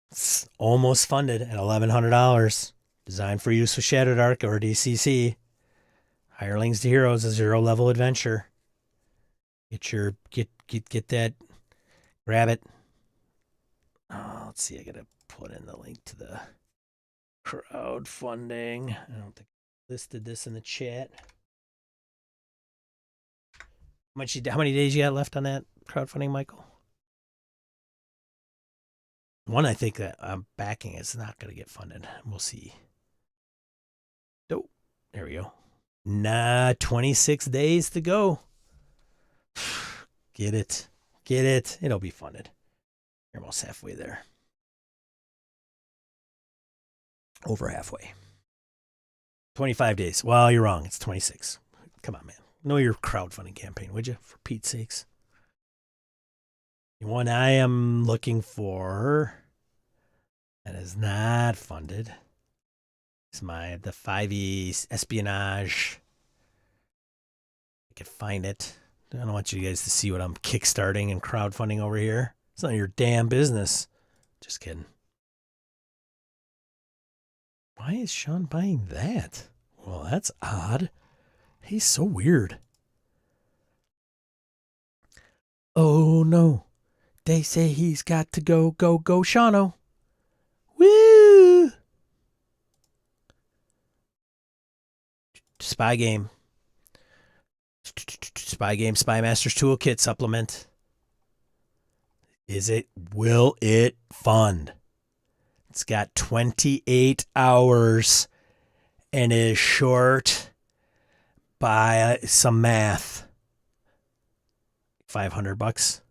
It's almost funded at $1,100. Designed for use with Shadowdark or DCC. Hirelings to Heroes, a 0-level adventure. Get that. Grab it. Oh, let's see. I gotta put in the link to the crowdfunding. I don't think I listed this in the chat. How many days you got left on that crowdfunding, Michael? One I think that I'm backing is not going to get funded. We'll see. Oh, there we go. 26 days to go. Get it. Get it. It'll be funded. You're almost halfway there. Over halfway. 25 days. Well, you're wrong. It's 26. Come on, man. Know your crowdfunding campaign, would you? For Pete's sakes. The one I am looking for that is not funded is the 5e espionage. I could find it. I don't want you guys to see what I'm kickstarting and crowdfunding over here. It's none of your damn business. Just kidding. Why is Sean buying that? Well, that's odd. He's so weird. Oh, no. They say he's got to go, Shano. Woo! Spy game. Spy game, Spy Masters Toolkit supplement. Will it fund? It's got 28 hours and is short by some math. $500.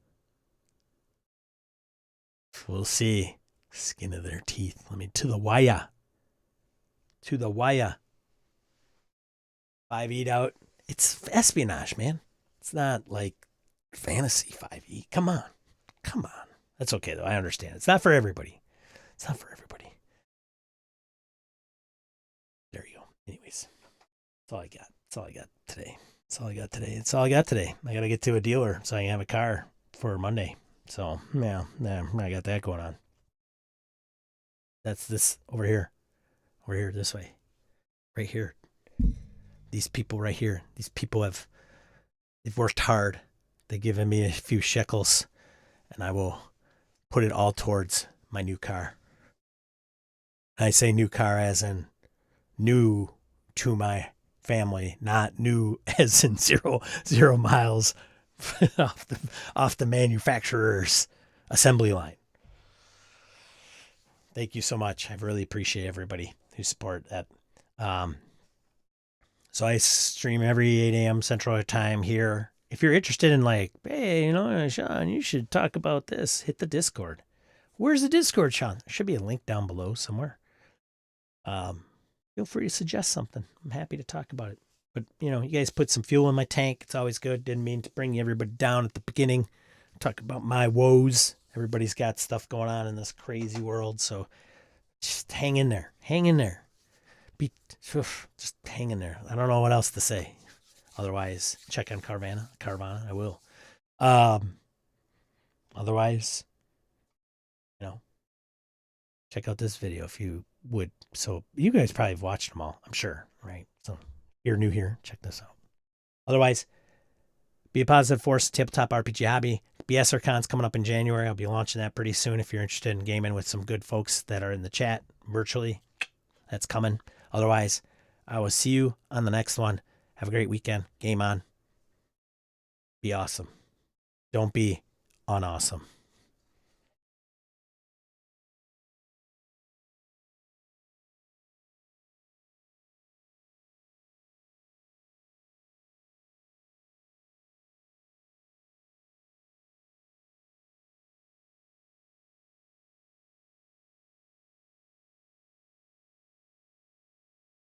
We'll see. Skin of their teeth. To the wire. To the wire. 5e out. It's espionage, man. It's not like fantasy 5e. Come on. Come on. That's okay, though. I understand. It's not for everybody. It's not for everybody. There you go. Anyways. That's all I got. That's all I got today. That's all I got today. That's all I got today. I got to get to a dealer so I can have a car for Monday. So, yeah, I got that going on. That's this over here. Over here, this way. Right here. These people right here. These people they've worked hard. They've given me a few shekels, and I will put it all towards my new car. I say new car as in new to my family, not new as in zero miles off the manufacturer's assembly line. Thank you so much. I really appreciate everybody who support that. So I stream every 8 a.m. Central Time here. If you're interested in hey, Sean, you should talk about this, hit the Discord. Where's the Discord, Sean? There should be a link down below somewhere. Feel free to suggest something. I'm happy to talk about it. But, you guys put some fuel in my tank. It's always good. Didn't mean to bring everybody down at the beginning. Talk about my woes. Everybody's got stuff going on in this crazy world. So just hang in there. Hang in there. Just hang in there. I don't know what else to say. Otherwise, check on Carvana. I will. Otherwise, check out this video if you would. So you guys probably have watched them all, I'm sure, right? So if you're new here, check this out. Otherwise, be a positive force, tabletop RPG hobby. BSRCon's coming up in January. I'll be launching that pretty soon. If you're interested in gaming with some good folks that are in the chat virtually, that's coming. Otherwise, I will see you on the next one. Have a great weekend. Game on. Be awesome. Don't be unawesome.